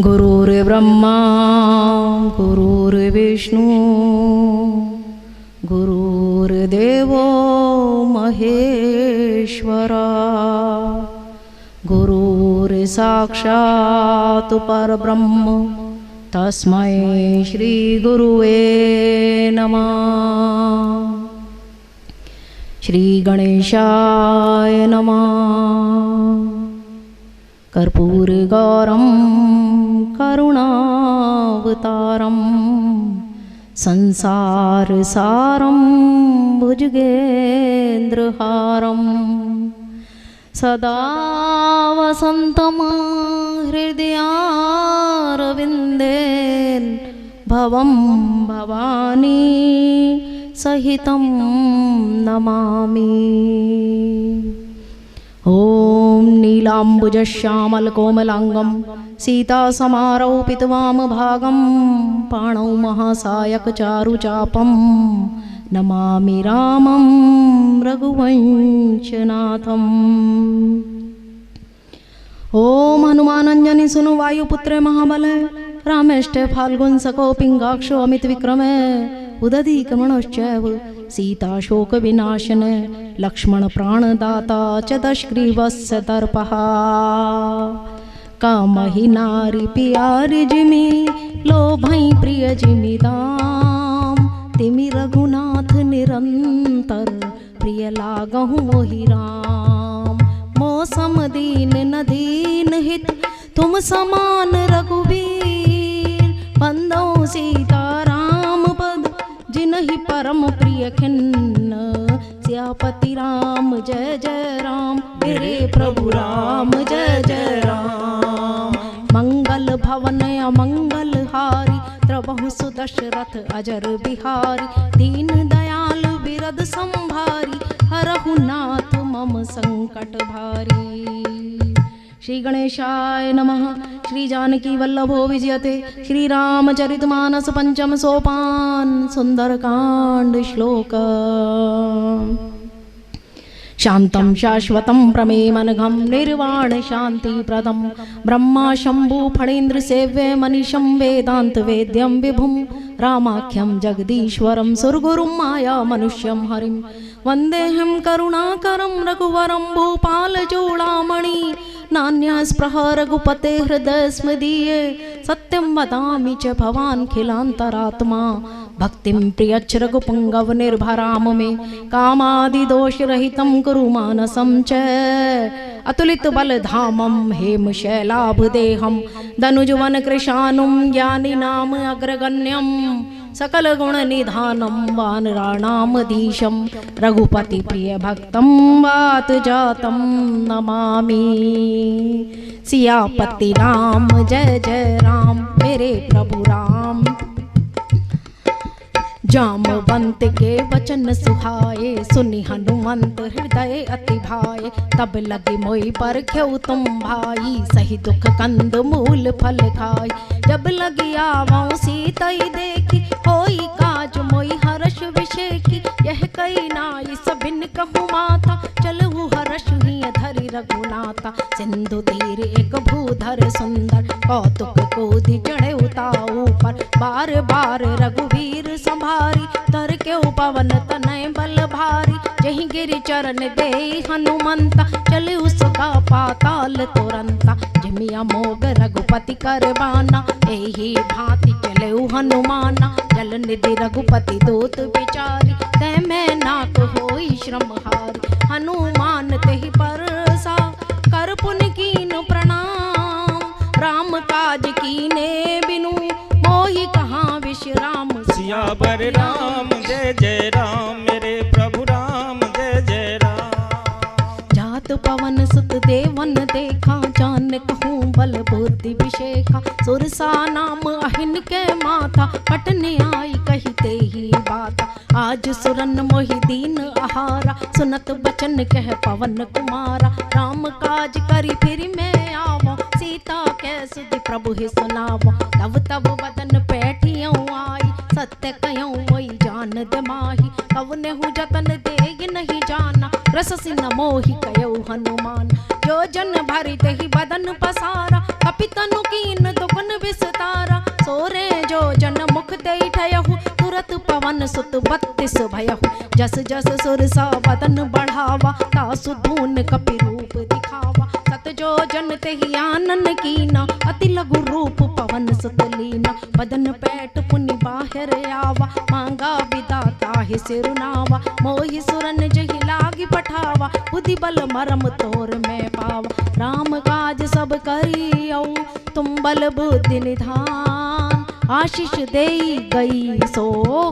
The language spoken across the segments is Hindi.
गुरुर्ब्रह्मा गुरुर्विष्णु गुरुर्देवो महेश्वरा गुरुर्साक्षात् परब्रह्म तस्मै श्री गुरुवे नमः। श्री गणेशाय नमः। कर्पूरगौरं करुणावतारं संसारसारं भुजगेन्द्रहारं सदा वसन्तं हृदयारविन्दे भवं भवानी सहितं नमामि। ॐ नीलाम्बुजश्यामलकोमलाङ्गं सीतासमारोपितवामभागं पाणौ महासायकचारुचापं नमामि रामं रघुवंशनाथम्। ॐ हनुमानञ्जनि सुनु वायुपुत्रे महाबले रामेष्टे फाल्गुन सको पिङ्गाक्षो अमितविक्रमे उदधि क्रमणश्चैव सीताशोक विनाशने लक्ष्मण प्राणदाता च दशग्रीवस्य दर्पः। कामहि नारी प्यारि जिमि लोभै प्रिय जिमिदाम तिमि रघुनाथ निरंतर प्रिय लागहु मोहि राम। मौसम दीन न दीन हित तुम समान रघुवीर बंदो सीताराम पद जिनहि परम प्रिय खिन्न। सियापति राम जय जय राम मेरे प्रभु राम जय जय राम। मंगल भवन अमंगल हारी त्रबहु सुदशरथ अजर बिहारी। दीन दयाल बिरद संभारी हरहु नाथ मम संकट भारी। श्री गणेशाय नमः। श्री जानकी वल्लभो विजयते श्री रामचरितमानस पंचम सोपान सुंदरकांड श्लोक। शांतं शाश्वतं प्रमेयमनघं निर्वाण शांति प्रदं ब्रह्मा शंभु फणीन्द्र सेव्य मनीषं वेदांत वेद्यं विभुं रामाख्यं जगदीश्वरं सुरगुरुं माया मनुष्यं हरिं वन्देऽहं करुणाकरं रघुवरं भूपालचूडामणि। नान्या स्पृह रघुपते हृदय स्मदीये सत्यं वदामि च भवान् खिलान्तरात्मा। भक्तिं प्रियच्छ रघुपुङ्गव निर्भराम मे कामादिदोषरहितं कुरु मानसं च। अतुलित बलधामं हेमशैलाभदेहं दनुजवन कृशानुं ज्ञानिनाम अग्रगण्यं सकल गुण निधानं वानराणामधीशं रघुपति प्रिय भक्तं वात जातं नमामि। सियापति राम जय जय राम मेरे प्रभु राम। जामवंत के वचन सुहाए सुनि हनुमंत हृदय अति भाए। तब लगे मोई पर ख्यउ तुम भाई सही दुख कंद मूल फल खाई। जब लगी आवों सीतई देखी होई काज मोई हर्ष विषेकी। यह कई नाई सबिन कहु माता चलहु हर्ष ही धरि रघुनाथा। सिंधु तीर एक भूधर सुंदर कौतुक कोधि चढ़े उताऊ पर। बार बार रघुवीर संभारी तर के पवन तनय बल भारी। जहि गिरि चरण दे हनुमंता चले उसका पाताल तुरंता। जिमिया मोग रघुपति करबाना एही भांति चले हनुमाना। जल निधि रघुपति दूत विचारी तै मैं नाक होई श्रमहारी। हनुमान तेहि परसा कर पुन कीन प्रणाम। राम काज कीने बिनु मोहि कहाँ विश्राम। सियावर राम जय जय राम मेरे प्रभु राम जय जय राम। जात पवन सुत देवन देखा जान कहूँ बल बुद्धि विशेखा। सुरसा नाम अहिन के माथा पटने आई कहते ही बात। आज सुरन मोहि दीन आहारा सुनत बचन कह पवन कुमारा। राम काज करी फिर मैं आवो सीता कै सुधि प्रभु ही सुनावा। तब तब बदन पैठियों आई, सत्य कयों वही जान दे माही। कवने हूँ जतन देगी नहीं जाना, रस सिन मोहि कयो हनुमान। जो जन भरि दही बदन पसारा, कपितनु कीन दुगुन विस्तारा। सोरे जो जन मुख दई ठयहु, तुरत पवन सुत 32 भयहु। जस जस सुर सा बदन बढ़ावा, तासु धून कपि रूप दिखावा। सत जो जन तेहि आनन कीना, अति लघु रूप पवन सुत लीना। बदन पैठ पुनि बाहिर आवा, मांगा विदाता ही सिरुनावा। मोहि सुरन जहि लागी पठावा, बुद्धि बल मरम तोर में पावा। राम काज सब करियौ, तुम बल बुद्धि निधान। आशीष देई गई सो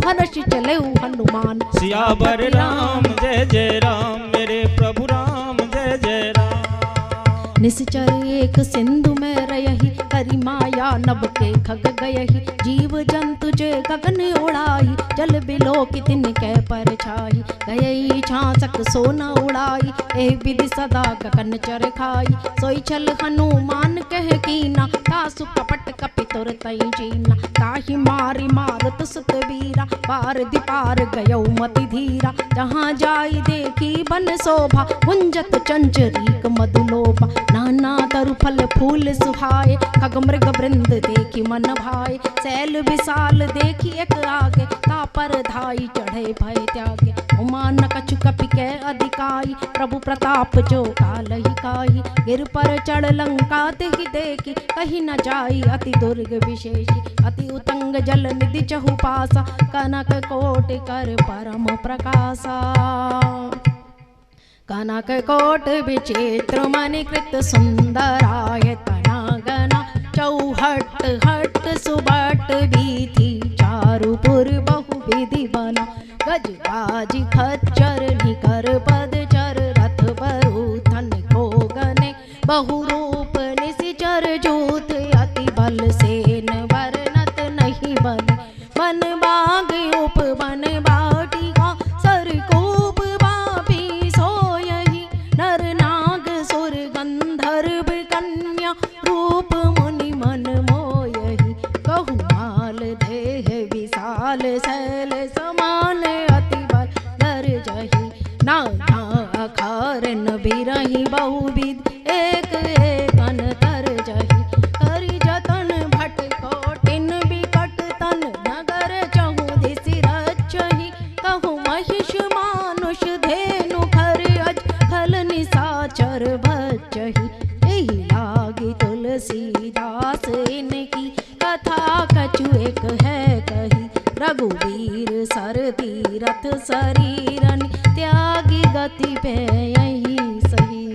हर्ष चले हनुमान। सियावर राम जय जय राम, मेरे प्रभु राम जय जय राम। निश्चर एक सिंधु में रयहि, करी माया नभ के खग गयहि। जीव जंतु जे गगन उड़ाई, जल बिलो की तिनके पर छाई। गयई छासक सोना उड़ाई, ए विधि सदा गगन चर खाई। सोई छल हनुमान कह कीना, तासु कपट कपि तुर तई जीना। ताहि मारी मारुत सुत वीरा, पार दिपार गयौ मति धीरा। जहाँ जाई देखी बन शोभा, गुंजत चंचरीक मधुलोभा। नाना तरु फल फूल सुहाए, खग मृग वृंद देखी मन भाए। सैल विशाल देखी एक आगे, तापर धाई चढ़े भय त्यागे। उमा न कछु कपि के अधिकाई, प्रभु प्रताप जो काल ही काई। गिर पर चढ़ लंका तेहि देखी, कहीं न जाई अति दुर्ग विशेषी। अति उतंग जल निधि चहु पासा, कनक कोट कर परम प्रकाशा। कनक कोट विचित्र मणिकृत सुंदराय तनागना। चौहट हट सुबट बीथी, चारुपुर बहु विधि बना। गज बाजी खच्चर निकर पदचर, रथ बरूथन को गने। बहु रूप निशिचर जूथ, अति बल सेन वर्णत नहीं बने। मन बाग उप बन बाटिका, सरकूप बापी सोयहि। नर नाग सुर गंधर्व कन्या, रूप मुनि मन मोयहि। कहु माल देह विशाल, शैल समान अति बल गरजहि। नाना अखारन बिरहि बहुविध, एक एक अंतर जहि। करि जतन भट कोटिन बिकट तन, नगर चहु दिसि रचहि। कहु महिष मानुष धेनु खर अज, खल निशाचर बचहि। एहि लागी तुलसीदास इनकी, कथा कछु एक है कही। रघुवीर सर तीरथ शरीरनि, त्यागी गति पे यही सही।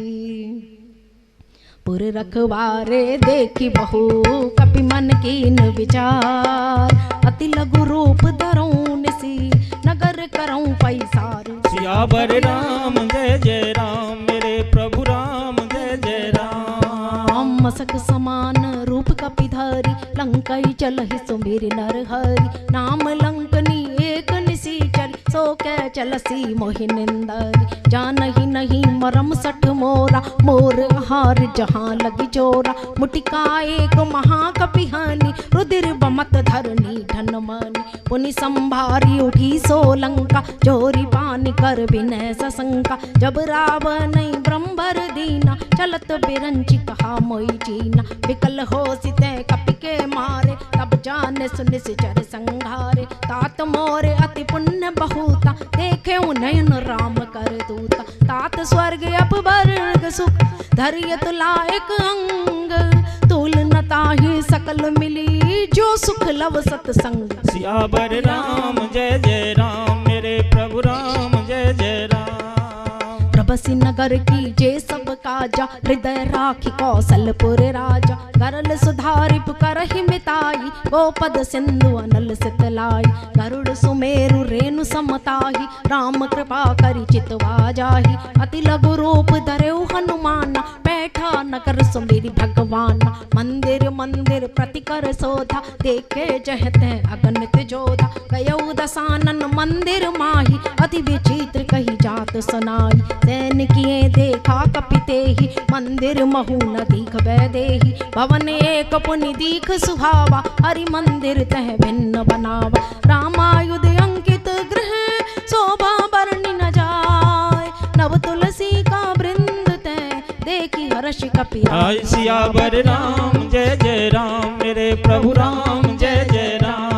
पुर रखवारे देखी बहु, कपि मन कीन विचार। अति लघु रूप धरऊं निसी, नगर करऊं पैसार। सियावर राम जय जय राम, मेरे प्रभु राम जय जय राम। मसक समान रूप कपि धरि, लंकई चलहि सुमिरि नर हरि। नाम लंकनी एक निशिचर, सो कै चलसी मोहि निंदरि। जानहि नहीं मरम सठ मोरा, मोर आहार जहाँ लगी चोरा। मुटिका एक महाकपि हनि, रुधिर बमत धरनी धन मनि। पुनि संभारी उठी सो लंका, जोरी पानी कर विनय सशंका। जब रावण ब्रह्मर दीना, चलत बिरंचि कहा मोई चीना। विकल हो सिते कपि के मारे, तब जाने सुनिश्चर संघारे। तात मोरे अति पुण्य बहुता, देखे नयन राम कर दूता। तात स्वर्ग अपवर्ग सुख, धरियत लायक अंग। तुलनता ही सकल मिली, जो सुख लव सतसंग। सियावर राम जय जय राम, मेरे प्रभु राम जय जय राम। प्रभसि नगर की जे सब काजा, हृदय राखी कौशलपुर राजा। करल सुधारि पुकारहि मिताई, गोपद सिंधु अनल सितलाई। गरुड़ सुमेरु रेणु समताही, राम कृपा करि चितवा जाहि। अति लघु रूप धरेउ हनुमाना, बैठा नगर सुमेरि भगवाना। मंदिर मंदिर प्रति कर शोधा, देखे जहते अगणित जोधा। कयौ दसानन मंदिर माही, अति विचित्र कही जात सुनाई। सैन किए देखा कपि तेहि मंदिर महु न दीख बैदेहि भवन एक पुनि दीख सुहावा हरि मंदिर तह भिन्न बनावा रामायुध अंकित गृह शोभा वर्णि न जाय नव तुलसी का वृंद तह देखी हर्ष कपिराय सियावर राम जय जय राम मेरे प्रभु राम जय जय राम।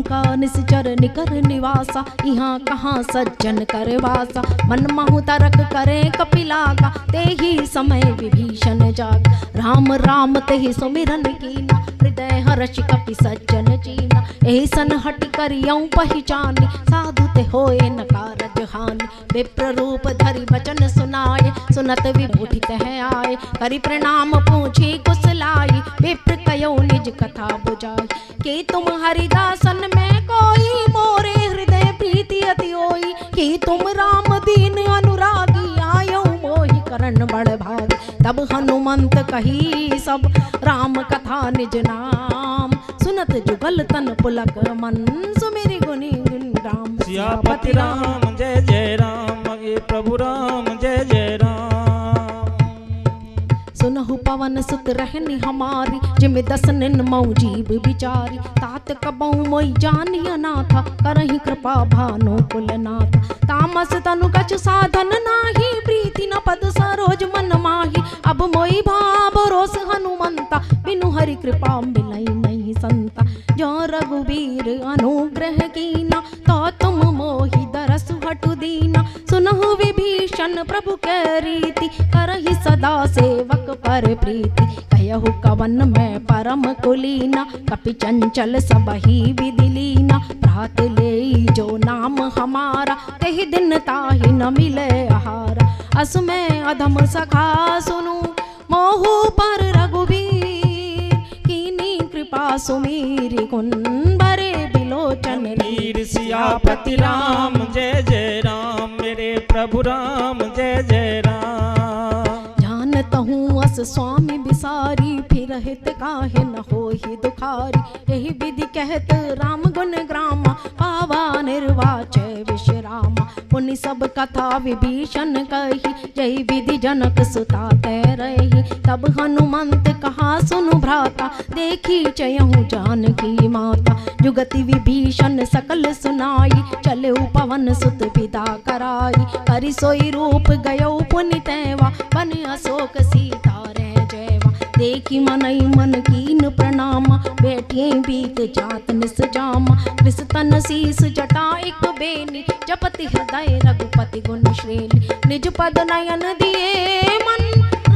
लंका निश्चर निकर निवासा यहाँ कहाँ सज्जन कर वासा मन महु तरक करे कपिलागा तेहि समय विभीषण जाग राम राम तेहि सुमिरन कीना हृदय हर्ष कपि सज्जन चीना ऐसन हट करियौ पहचानी साधु ते होए न कारज हानि विप्र रूप धरि वचन सुनाए सुनत विभूति तह आए करि प्रणाम पूछी कुशलाई विप्र कयो निज कथा बुझाई कि तुम हरिदासन में कोई मोरे हृदय प्रीति अति होई कि तुम राम दीन अनुरागी आयो मोहि करण बड़ भाग तब हनुमंत कही सब राम कथा निज नाम सुनत जुगल तन पुलक मन सुमेरि गुनि गुण राम सियापति राम जय जय राम ये प्रभु राम जय जय राम। सुनहु पवन सुत रहनी हमारी जिमि दस निन मऊ जीव बिचारी तात कबहु मोई जानिया नाथा करहि कृपा भानु कुलनाथ तामस तनु कछ साधन नाही प्रीति न पद सरोज मन माही अब मोई भाव रोस हनुमंता बिनु हरि कृपा मिलई नहीं संता जो रघुवीर अनुग्रह कीना तो तुम मोहि दरस हटु दीना सुनहु विभीषण प्रभु के रीति करहि सदा सेवक पर प्रीति कहहु कवन में परम कुलीना कपि चंचल सबहि विदिलीना प्रात लेई जो नाम हमारा तेहि दिन ताहि न मिले आहारा अस में अधम सखा सुनु मोहु पर रघुवीर कीनी कृपा सुमीरि गुण बरे बिलोचन वीर सियापति राम जय जय राम मेरे प्रभु राम जय जय राम। जानतहूँ अस स्वामी बिसारी फिर हित काहे न होहि दुखारी यही विधि कहत राम गुण ग्रामा पावा निर्वाचय विश्रामा पुनि सब कथा विभीषण कही जय विधि जनक सुता तै रही तब हनुमंत कहा सुनु भ्राता देखी चयहु जानकी माता जुगति विभीषण सकल सुनाई चले पवन सुत विदा कराई हरि सोई रूप गयो पुनि तैवा बन अशोक सीता रह जयवा देखी मनई मन कीन प्रणामा बैठे बीत जात निस जामा विस्तन शीस जटा एक बेनी जपति हृदय रघुपति गुण श्रेणी निज पद नयन दिए मन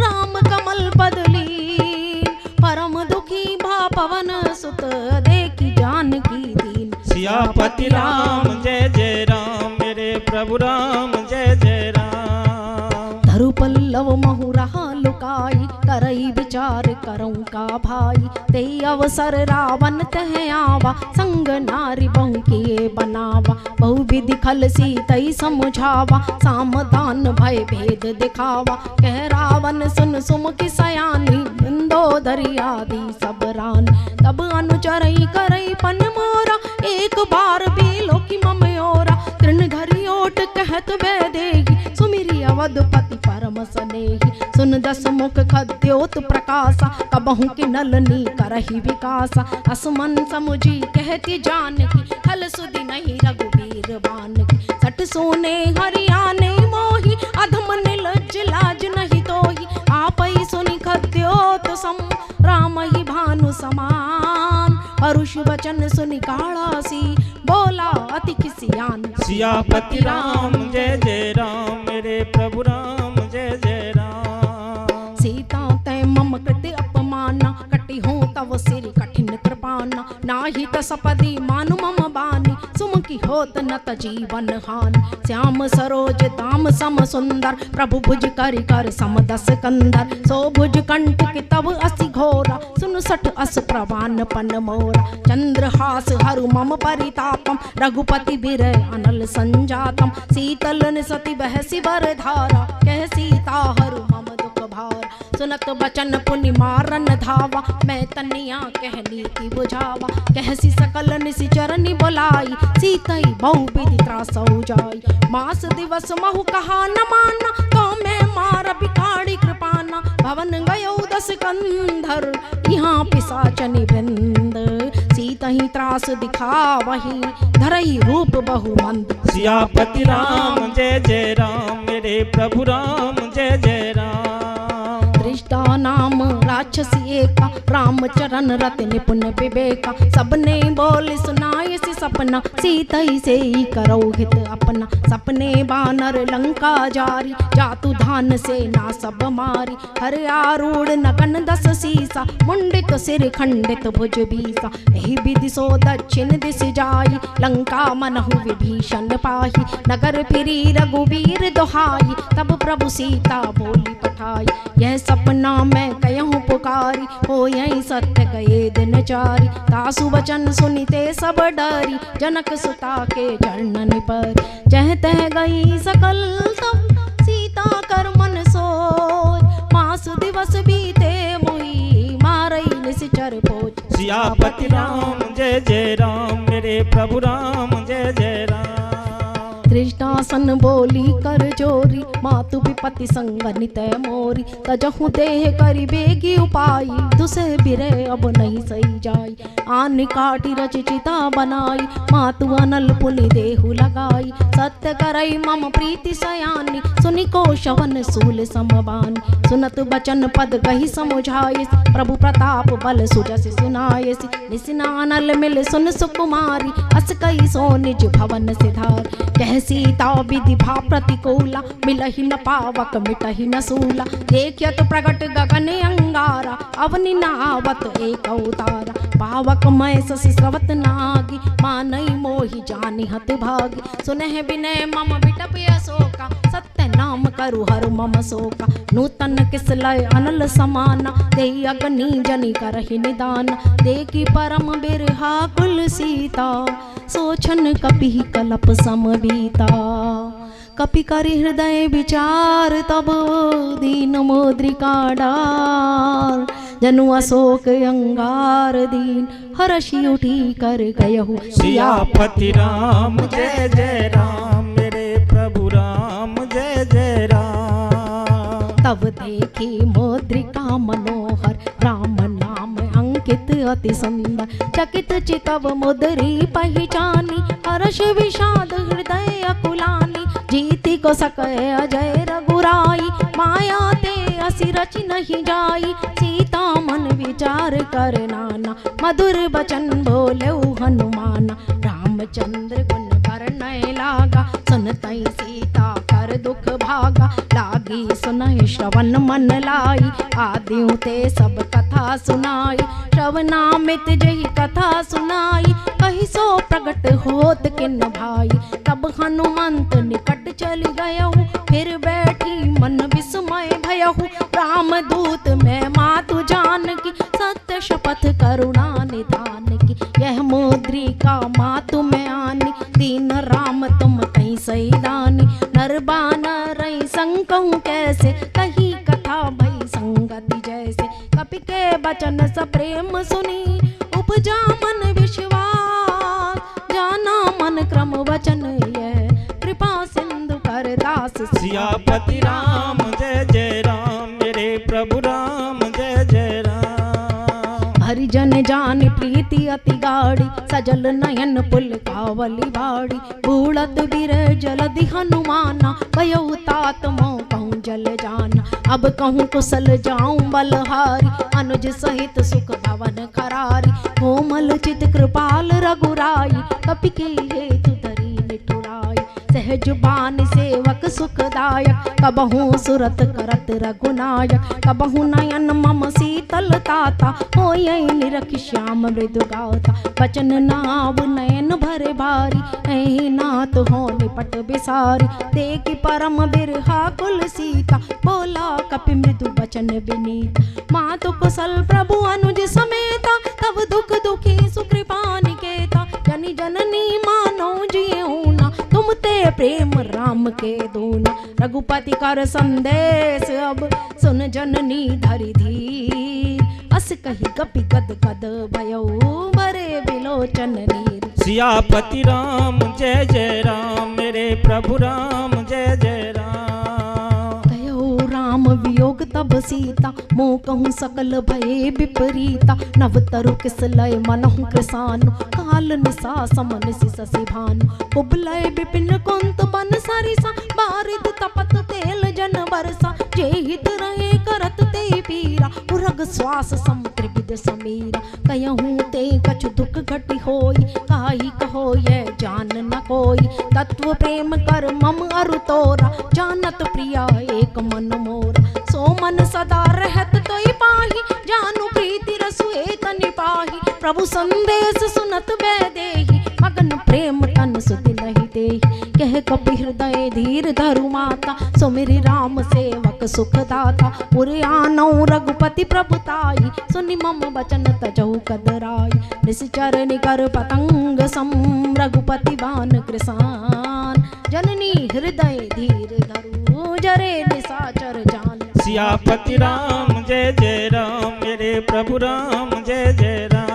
राम कमल पद लीन परम दुखी भा पवन सुत देखी जानकी दीन सियापति राम जय जय राम मेरे प्रभु राम जय जय राम। धरु पल्लव महु रहा लुकाई करई विचार करऊं का भाई ते अवसर रावण तह आवा संग नारी बहु किए बनावा बहु विधि खल सीतई समझावा सामदान भय भेद दिखावा कह रावण सुन सुमुखी सयानी इंदोदरी आदि सब रान तब अनुचरई करई पन मोरा एक बार भी लोकी ममयोरा तृण घरी ओट कहत वैदेही सुमिरि अवधपति परम सनेही सुन दस मुख खद्योत प्रकाशा कबहु की नलनी करहि विकासा असमन समुझी कहती जानकी खल सुधि नहीं रघुवीर बानकी सट सोने हरियाने मोही अधम निलज लाज नहीं तोही आपई सुनि खद्योत सम राम ही भानु समान परुष वचन सुनि काढ़ासी बोला अति खिसियान सियापति राम जय जय राम मेरे प्रभु राम जय जय राम। सीता तै मम कृति अपमाना कटि हूँ तव सिर कठिन कृपाना नाही त सपदी मानु मम बानी सुमुखी होत न त जीवन हानि श्याम सरोज दाम सम सुंदर प्रभु भुज करि कर सम दस कंधर सो भुज कंठ की तब असि घोरा सुन सठ अस प्रवान पन मोरा चंद्रहास हरु मम परितापम रघुपति बिरह अनल संजातम शीतल सती बहसी वर धारा कह सीता हरु मम दुख भार सुनत बचन पुनि मारन धावा, मैं तनिया कहनी की बुझावा, कहसी सकल निसि चरनी बोलाई, सीतई बहु विधि त्रास हो जाई, मास दिवस महु कहा न माना, तो मैं मार बिकाड़ी कृपाना, भवन गयो 10 कंधर, यहाँ पिशाचनि वृंद, सीतहि त्रास दिखावही, धरई रूप बहु मंद। सियापति राम जय जय राम, मेरे प्रभु राम जय जय राम। दृष्टा नाम राक्षसी एका, राम चरण रति निपुण विवेका, सबने बोल सुनाए सी सपना, सीतई से ही करो हित अपना, सपने बानर लंका जारी, जातु धान से ना सब मारी, हर आरूढ़ नगन 10 सीसा, मुंडित सिर खंडित भुज बीसा, यही विधि सो दक्षिण दिश जाई, लंका मनहु विभीषण पाही, नगर फिरी रघुवीर दोहाई, तब प्रभु सीता बोली पठाई, यह सपना मैं कयहूँ पुकारी, हो यही सत्य गए दिन चारी, तासु वचन सुनिते सब डरी, जनक सुता के चरणन पर, जह तह गई सकल तब, सीता कर मन सोय, मास दिवस बीते मोही, मारई निश्चर पोच। सियापति राम जय जय राम, मेरे प्रभु राम जय जय राम। तृष्णासन बोली कर जोरी, मातु विपति संग नित मोरी, तजहु देह करि बेगी उपाई, दुसे बिरे अब नहीं सही जाई, आन काटी रच चिता बनाई, मातु अनल पुनि देहु लगाई, सत्य करई मम प्रीति सयानी, सुनि को शवन सूल समबानी, सुनत बचन पद कही समुझाये, प्रभु प्रताप बल सुजस सुनाये, निसिना अनल मिल सुन सुकुमारी, अस कई सो निज भवन सिधार, कह सीता विधि भा प्रतिकूला, मिलहि न पावक मिटहि न सूला, देखियत प्रगट गगन अंगारा, अवनि न आवत एक अवतारा, पावक मय ससि स्रवत नागी, मानई मोहि जानि हत भागी, सुनह विनय मम विटप अशोका, सत्य नाम करु हर मम शोका, नूतन किसलय अनल समाना, देहि अग्नि जनि करहि निदान, देखि परम बिरहा कुल सीता, सोचन कपि कलप समबीता, कपि करि हृदय विचार, तब दीन मुद्रिका डार, जनु अशोक अंगार दीन, हर्षि उठी कर गयहु सियापति राम जय जय राम, मेरे प्रभु राम जय जय राम। तब देखी मुद्रिका मनोहर, राम नाम अंकित अति सुंदर, चकित चितव मुद्री पहचानी, हर्ष विषाद हृदय अकुलानी, जीति को सके अजय रघुराई, माया ते असि रचि नहीं जाई, सीता मन विचार कर नाना, मधुर बचन बोले हनुमाना, रामचंद्र गुण वर्णय लागा, सुनतई सीता कर दुख भागा, लागी सुनहि श्रवण मन लाई, आदिउ ते सब कथा सुनाई, श्रवणामित जही कथा सुनाई, कही सो प्रगट होत किन भाई, तब हनुमंत निकट चली गयहु, फिर बैठी मन विस्मय भयहु, राम दूत मैं मातु जान की, सत्य शपथ करुणा निधान की, यह मुद्रिका मातु में आनी, दीन राम तुम कहीं सईदानी, नरबान रही संकहु कैसे, कही कथा भई संगति जैसे, कपि के बचन सप्रेम सुनी, उपजा मन विश्वास, जाना मन क्रम वचन यह, कृपा सिंधु कर दास। सियापति राम जय जय राम, मेरे प्रभु राम जय जय राम। हरिजन जान प्रीति अति गाड़ी, सजल नयन पुल कावली बाड़ी, बूढ़त बिर जलधि हनुमाना, कयहु तात मों कहूँ जल जाना, अब कहूँ कुशल जाऊं बलहारी, अनुज सहित सुख भवन खरारी, कोमल चित कृपाल रघुराई, कपि के हेतु धरी निठुराई, सहज बान सेवक सुखदायक, कबहू सुरत करत रघुनायक, कबहू नयन मम शीतल ताता, होय निरख श्याम मृदु गाता, बचन नाव नयन भरे भारी, ऐ नाथ हो निपट बिसारी, देखि परम बिरहा कुल सीता, बोला कपि मृदु बचन विनीत, मातु कुशल प्रभु अनुज समेता, तब दुख दुखी सुकृपा निकेता, जनि जननी मानो जियहु ना, तुम ते प्रेम राम के दूना। रघुपति कर संदेश अब सुन जननी धरि धीर। अस कही कपि गद गद भयो भरे विलोचन नीर। सियापति राम जय जय राम मेरे प्रभु राम जय जय राम। कहो राम वियोग तब सीता मोह कहूँ सकल भये विपरीता। नव तरु किस लय मनहु कृसानु काल निशा समन सिसि भानु। कुबलय विपिन कुंत बन सरिसा बारिद तपत तेल जन बरसा। जे हित रहे करत ते पीरा उरग श्वास सम त्रिविध समीरा। कहूँ ते कछु दुख घटि होई काई कहो ये जान न कोई। तत्व प्रेम कर मम अरु तोरा जानत प्रिया एक मन मोरा। सो मन सदा रहत तोई पाही जानु प्रीति रसु एक निपाही। प्रभु संदेश सुनत वैदेही मगन प्रेम तन सुधि नहीं देही। कह कपि हृदय धीर धरु माता सुमिरि राम सेवक सुख दाता। पुर आनौ रघुपति प्रभुताई सुनि मम वचन तजहु कदराई। निश्चर निकर पतंग सम रघुपति बान कृसान। जननी हृदय धीर धरु जरे निशाचर जान। सियापति राम जय जय राम मेरे प्रभु राम जय जय राम।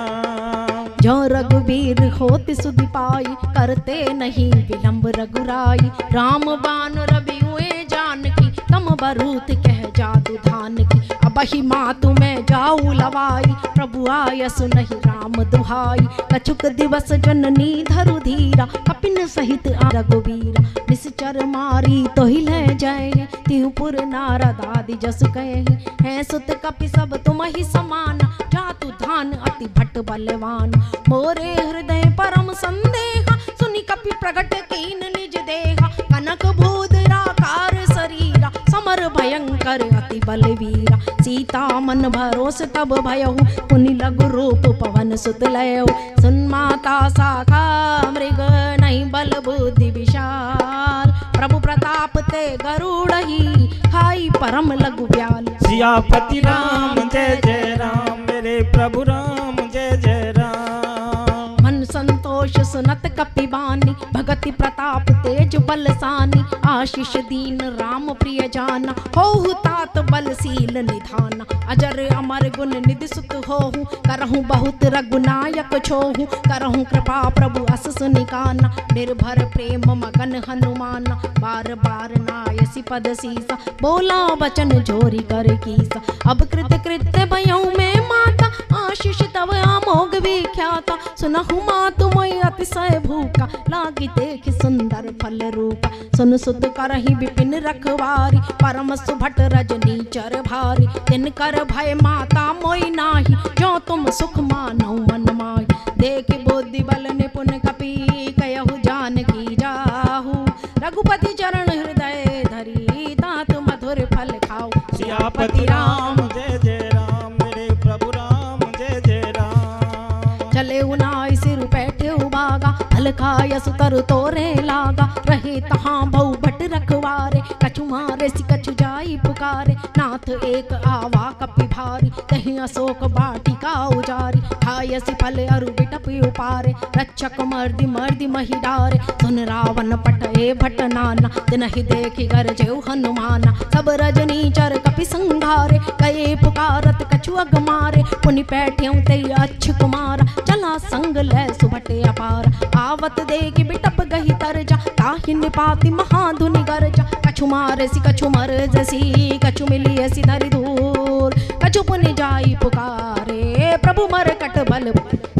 जो रघुवीर होत सुधि पाई करते नहीं विलंब रघुराई। राम बान रवि हुए जानकी तम बरूत कह जादू धान की। अबहि मातु मैं जाऊ लवाई प्रभु आय सुनहि राम दुहाई। कछुक दिवस जननी धरु धीरा कपिन सहित आ रघुवीरा। निश्चर मारी तोहि ले जाए तिहुपुर नारद आदि जस कहे। हैं सुत कपि सब तुम ही समान जातु धान अति भट्ट बलवान। मोरे हृदय परम संदेहा सुनि कपि प्रगट कीन निज देहा। कनक भूधराकार शरीरा समर भयंकर अति बलवीरा। सीता मन भरोस तब भयहु पुनि लघु रूप पवन सुत लयहु। सुन माता शाखा मृग नहीं बल बुद्धि विशाल। प्रभु प्रताप ते गरुड़ही खाई परम लघु ब्याल। सियापति राम जय जय राम मेरे प्रभु राम जय जय राम। मन संतोष सुनत कपि बानी भगति प्रताप तेज बलसानी। आशीष दीन राम प्रिय जाना होहु तात बलशील निधाना। अजर अमर गुण निधि सुत होहु करहु बहुत रघुनायक छोहु। करहु कृपा प्रभु अस सुनिकाना निर्भर प्रेम मगन हनुमाना। बार बार नायसी पद सीसा बोला वचन जोरी कर कीसा। अब कृत कृत्य भयऊ में माता आशीष तव अमोघ विख्याता। सुनहु मातु मोय अतिशय भूखा लागी देख सुंदर फल रूपा। सुन सुत करहि विपिन रखवारी परम सुभट रजनी चर भारी। तिन कर भय माता मोई नाही जो तुम सुख मानौ मन माही। देख बुद्धि बल निपुण कपि कहु जानकी जाहू। रघुपति चरण हृदय धरी तात मधुर फल खाओ। सियापति राम जय जय राम मेरे प्रभु राम जय जय राम। चले उनाई सिर बैठे उबागा हलखाय सुतर तोरे लागा। रहे तहाँ बहु भट रखवारे कछु मारे सि कछु जाई पुकारे। नाथ एक आवा कपि भारी कहीं अशोक बाटिका उजारी। खाय सि फल अरु बिटप उपारे रक्षक मर्दि मर्दि मही डारे। सुन रावण पटए भट नाना तिनहि देखि गरजेउ हनुमाना। सब रजनी चर कपि संघारे कए पुकारत कछु अग मारे। पुनि पैठ्यौ ते अच्छ कुमारा चला संग लै सुभटे अपार। आवत देखि बिटप गही तरजा ताहि निपाति महाधुनि गरजा। कछु मारे सि कछु मर जसी कछु मिली ऐसी धरि धूल। कछु पुनि जाई पुकारे प्रभु मर कट बल।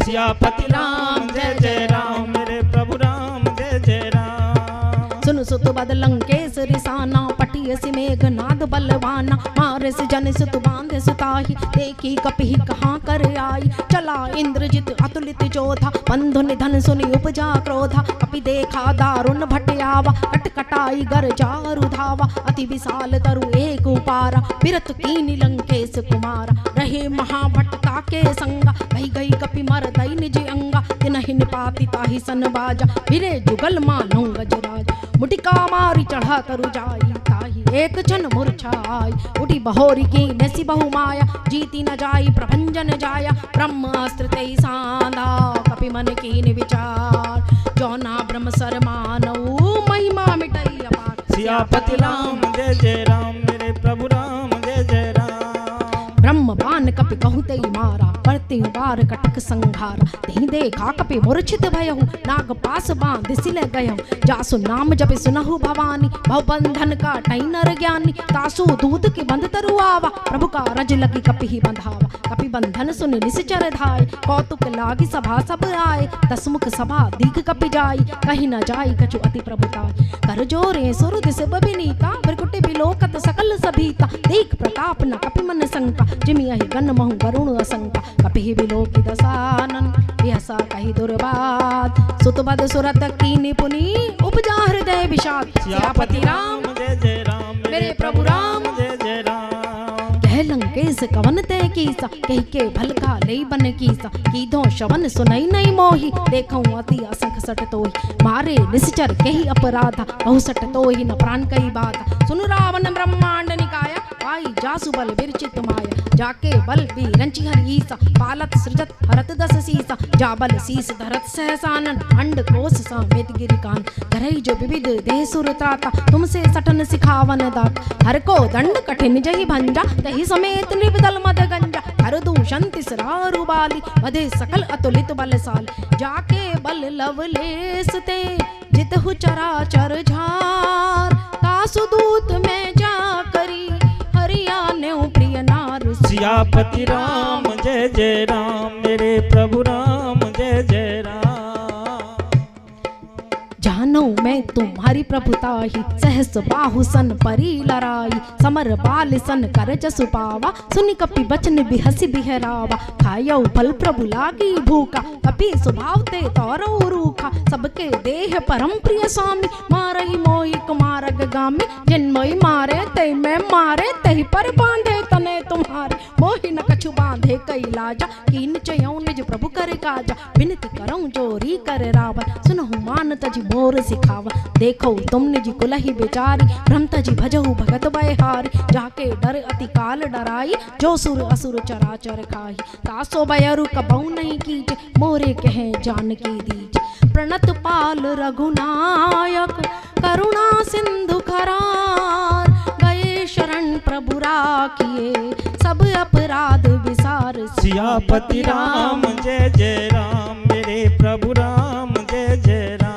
सियापति राम जय जय राम मेरे प्रभु राम जय जय राम। सुन सुत बद लंकेश रिसाना पटियसि मेघनाद बलवाना। मारे से जन सुत बांधे सुताही देखी कपि कहाँ कर आई। चला इंद्रजित अतुलित जोधा बंधु निधन सुनि उपजा क्रोधा। कपि देखा दारुण भट आवा कट कटाई गर जारु धावा। अति विशाल तरु एक उपारा बिरत कीनि लंकेश कुमारा। रहे महाभट ताके संगा गई गई कपि मर दई निज अंगा। तिनहि निपाति ताहि सन बाजा फिरे जुगल मानो गजराज। मुटिका मारी चढ़ा तरु जाई ताहि एक क्षण मूर्छाई। उठी बहोरी की नसी बहु माया जीती न जाई प्रभंजन जाया। ब्रह्मास्त्र ते सांधा कपि मन कीन विचार। जौना ब्रह्म सर मानऊ महिमा सियापति राम जय जय राम मेरे प्रभु राम जय जय राम। ब्रह्म बाण कपि कहूँ ते मारा, करते बार कटक संघारा। तेहि देखा कपि मूर्छित भयहु, नाग पास बांध सिले गयहु। जासु नाम जपे सुनहु भवानी, भव बंधन का टई नर ज्ञानी। तासु दूत के बंध तरु आवा, प्रभु का रज लगी कपि ही बंधावा। कपि बंधन सुन निश्चर धाय, कौतुक लागी सभा सब आए। दसमुख सभा दीघ कपि जाई, कहीं न जाई कछु अति प्रभुताय। कर जोरे सुर दिस बबिनीता, बिरकुटे बिलोकत सकल सभीता। देख प्रताप न कपि मन शंका, जिमि अहि गन महु वरुण असंका। कपि बिलोकी दसानन, बिहसा कहि दुर्बात। सुतबद सुरत कीनि पुनि, उपजा हृदय विषाद। सियापति राम जय जय राम मेरे प्रभु राम जय जय राम। कह लंकेश कवन ते कीसा, कही के भलका ले बन कीसा। कीधो शवन सुनई नहीं मोही, देखऊं अति असंख सट तोही। मारे निश्चर कही अपराधा, बहु सट तोही न प्राण कई बाधा। सुन रावण ब्रह्मांड निकाया, आई जासु बल विरचित माया। जाके बल भी रंची हर ईसा, पालत सृजत हरत दस सीसा। जा बल शीस धरत सहसानन, अंड कोश समेत गिरिकान। करई जो विविध देह सुर त्राता, तुमसे सटन सिखावन दात। हर को दंड कठिन जहि भंजा, तहि समेत निर्बदल मद गंजा। हर दूषण तिसरारु बाली, वधे सकल अतुलित बलशाली। जाके बल लवलेस ते, जितहु चराचर झार। तासु दूत में जा करी, हरिया ने प्रिय नार। सियापति राम जय जय राम मेरे प्रभु राम जय जय राम। जानो मैं तुम्हारी प्रभुताही, सहस बाहु सन परी लराई। समर बाल सन कर जसु पावा, सुनि कपि बचन बिहसि बिहरावा। खायौ फल प्रभु लागी भूखा, कपि स्वभाव ते तौरौ रूखा। सबके देह परम प्रिय स्वामी, मारहि मोहि कुमारग गामी। जिन मोहि मारे ते मैं मारे, तहि पर बांधे तने तुम्हारे। मोहि न कछु बांधे कई लाजा, कीन चयौ निज प्रभु कर काजा। विनती करऊं जोरी कर रावण, सुनहु मान तजि मोर सिखावा। देखो तुम निज कुलहि बेचारी, भ्रम तजि भजहु भगत बयहारी। जाके डर अति काल डराई, जो सुर असुर चराचर खाही। तासो बयरु कबहु नहीं कीजे, मोरे कहे जानकी दीजे। प्रणत पाल रघुनायक, करुणा सिंधु करार। गए शरण प्रभु राखिए, सब अपराध विसार। सियापति राम जय जय राम मेरे प्रभु राम जय जय राम।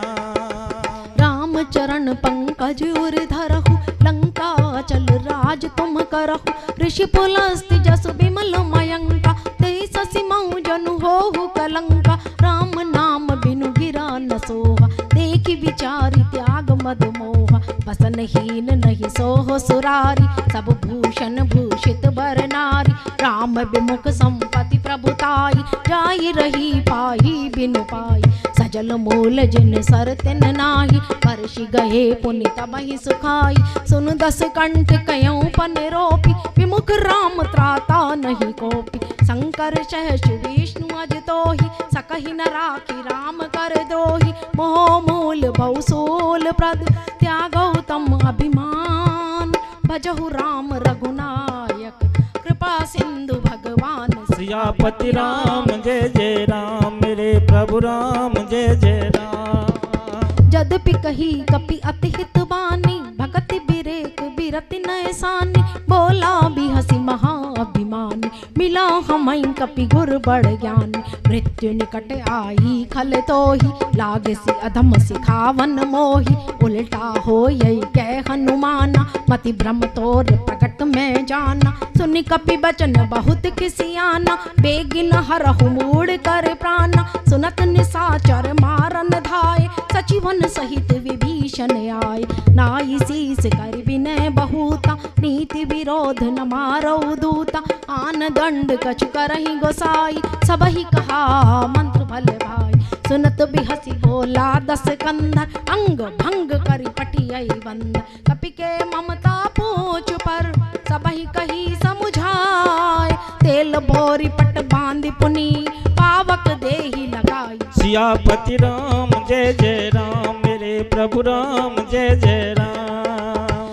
राम चरण पंकज उर धरहु, लंका चल राज तुम करहु। ऋषि पुलस्त्य जस विमल मयंका, ते ससि मऊ जनु होहु कलंका। राम नाम बिनु गिरा न सोहा, देखि विचारि त्याग मद मोहा। बसनहीन नहीं सोह सुरारी, सब भूषण भूषित बर नारी। राम विमुख संपत्ति प्रभुताई, जाई रही पाई बिनु पाई। सजल मूल जिन सर तिन नाही, परषि गए पुनि तबहि सुखाई। सुन दस कंठ कयऊं पन रोपी, विमुख राम त्राता नहीं कोपी। शंकर सहस विष्णु अज तोहि, सकहि न राखी राम कर द्रोही। मोह मूल बहुसूल प्रद, त्यागौ तम अभिमान। भजहु राम रघुनायक, कृपा सिंधु भगवान। सियापति राम जय जय राम मेरे प्रभु राम जय जय राम। जदपि कही कपि अति हित बानी, भगति बिरेक बिरति नयसानी। बोला बिहसी महा अभिमानी, मिला हमई कपि गुर बड़ ज्ञानी। मृत्यु निकट आई खल तोही, लागे से अधम सिखावन मोही। उल्टा हो यही कह हनुमाना, मति भ्रम तोर प्रकट में जाना। सुनि कपि बचन बहुत खिसियाना, बेगिन हरहु मूड़ कर प्राणा। सुनत निशाचर मारन धाय, सचिवन सहित विभीषण आए। नाई शीस कर विनय बहुता, नीति विरोध न मारौ दूता। आन दंड कछु करहि गोसाई, सबहि कहा मंत्र भल भाई। सुनत बिहसी बोला दस कंधर, अंग भंग करि पटियई बंदर। कपि के ममता पूछ पर, सबहि कही समुझाय। तेल बोरी पट बांधि पुनि, पावक देहि लगाई। सियापति राम जय जय राम मेरे प्रभु राम जय जय राम।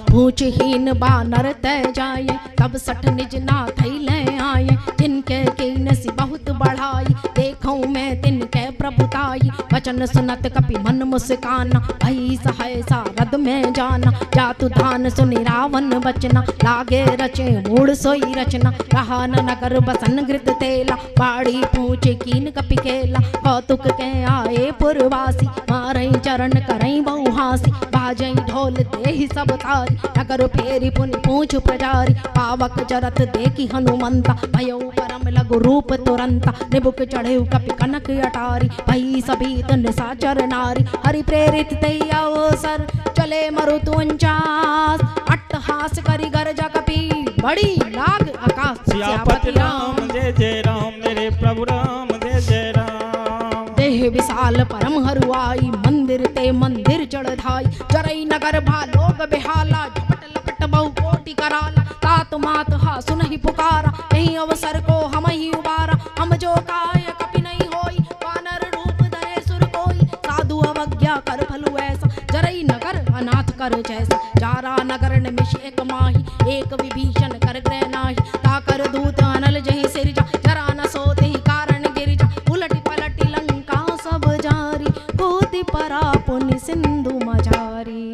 पूछहीन बानर तय जाए, तब सठ निज नाथ ले आए। जिनके कीनसी बहुत बढ़ाई, देखूं मैं तिनके प्रभुताई। वचन सुनत कपि मन मुस्काना, भई सहसा रद में जाना। जातु धान सुनि रावण बचना, लागे रचे मूड सोई रचना। रहा न नगर बसन घृत तेला, बाड़ी पूछे कीन कपि केला। कौतुक के आए पुरवासी, मारई चरण करई बहु हासी। बाजई ढोल देहि सब तारी, नगर फेरी पुनि पूछ प्रजारी। पावक जरत देखी हनुमंता, भयो परम लघु रूप तुरंता। निबुक चढ़े कपि कनक अटारी, भई सभीत निशाचर नारी। हरि प्रेरित तई अवसर, चले मरुत 49। अट्टहास करी गर्जा कपि, बड़ी लाग आकाश। सियापति राम जय जय राम, मेरे प्रभु राम जय जय राम। देह विशाल परम हरुआई, मंदिर ते मंदिर चढ़ धाई। जरई नगर भालोग बेहाला, झपट लपट बहु कोटि कराला। तात मात हा सुनहि पुकारा, यही अवसर को हम ही उबारा। हम जो काय कपि नहीं होई, वानर रूप धरे सुर कोई। साधु अवज्ञा कर फलु ऐसा, जरई नगर अनाथ कर जैसा। जारा नगर निमिष एक माही, एक विभीषण कर ग्रह नाही। ताकर दूत अनल जहि सिरजा, जरा न सोते ही कारण गिरिजा। उलटी पलटी लंका सब जारी, गोति परा पुनि सिंधु मझारी।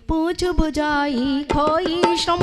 पूछ बुझाई खोई श्रम,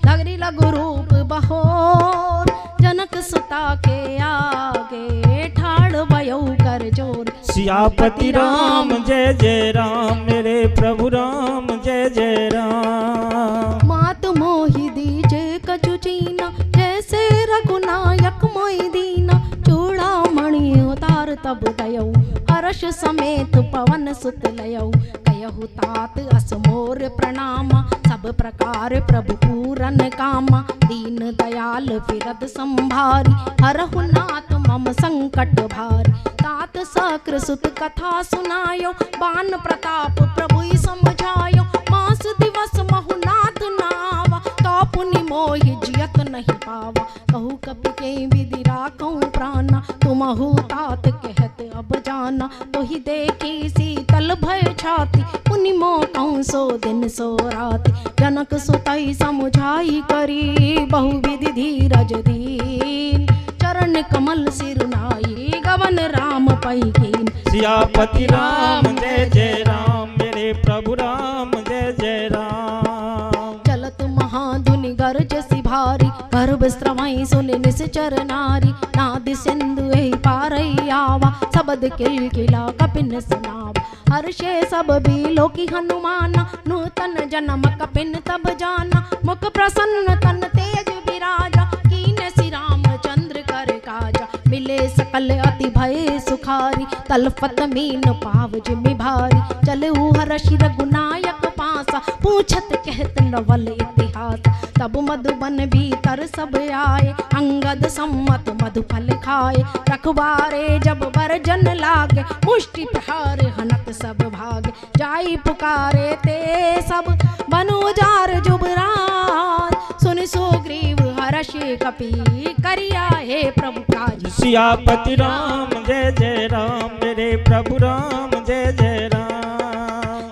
लगरी लघु रूप बहोर। जनक सुता के आगे, ठाड़ भयो कर जोर। सियापति राम जय जय राम, मेरे प्रभु राम जय जय राम। मात मोहि दीजे कछु चीना, जैसे रघुनायक मोहि दीना। चूड़ामणि उतार तब दयौ, हर्ष समेत पवन सुत लयौ। कयहु तात असमोर प्रणामा, सब प्रकार प्रभु पूरन कामा। दीन दयाल फिरद संभारी, हरहु नाथ मम संकट भारी। तात सक्र सुत कथा सुनायो, बान प्रताप प्रभु समझायो। मास दिवस महु नाथ नावा, तो पुनि मोहि जियत नहीं पावा। कहु कपि के विधि राखऊं प्राणा, तुमहु तात कहत अब जाना। तोहि देखी शीतल भय छाती, पुनि मोकऊं सो दिन सो राति। जनक सुतई समुझाई करी, बहु विधि धीरज दीन। चरण कमल सिर नाई, गवन राम पई कीन। सियापति राम जय जय राम, मेरे प्रभु राम जय जय राम। चलत महाधुनि गर्ज सिभारी, गर्भ स्रवई सुनि निश्चर नारी। नाद सिंधु एहि पारई आवा, शब्द किलकिला कपिन सुनावा। हर्षे सब बीलो की हनुमाना, नूतन जन्म कपिन तब जाना। मुख प्रसन्न तन तेज विराजा, कीने श्री रामचंद्र कर काजा। मिले सकल अति भय सुखारी, तलफत मीन पाव जिमि भारी। चलऊ हर्ष रघुनायक पासा, पूछत कहत नवल इतिहास। तब मधुबन भीतर सब आए, अंगद सम्मत मधुफल खाए। रखवारे जब बरजन लागे, मुष्टि प्रहार हनत सब भागे। जाई पुकारे ते सब, बनोजार जुबराज। सुन सुग्रीव हर्ष कपि, करिया हे प्रभु काज। सियापति राम जय जय राम, मेरे प्रभु राम जय जय राम।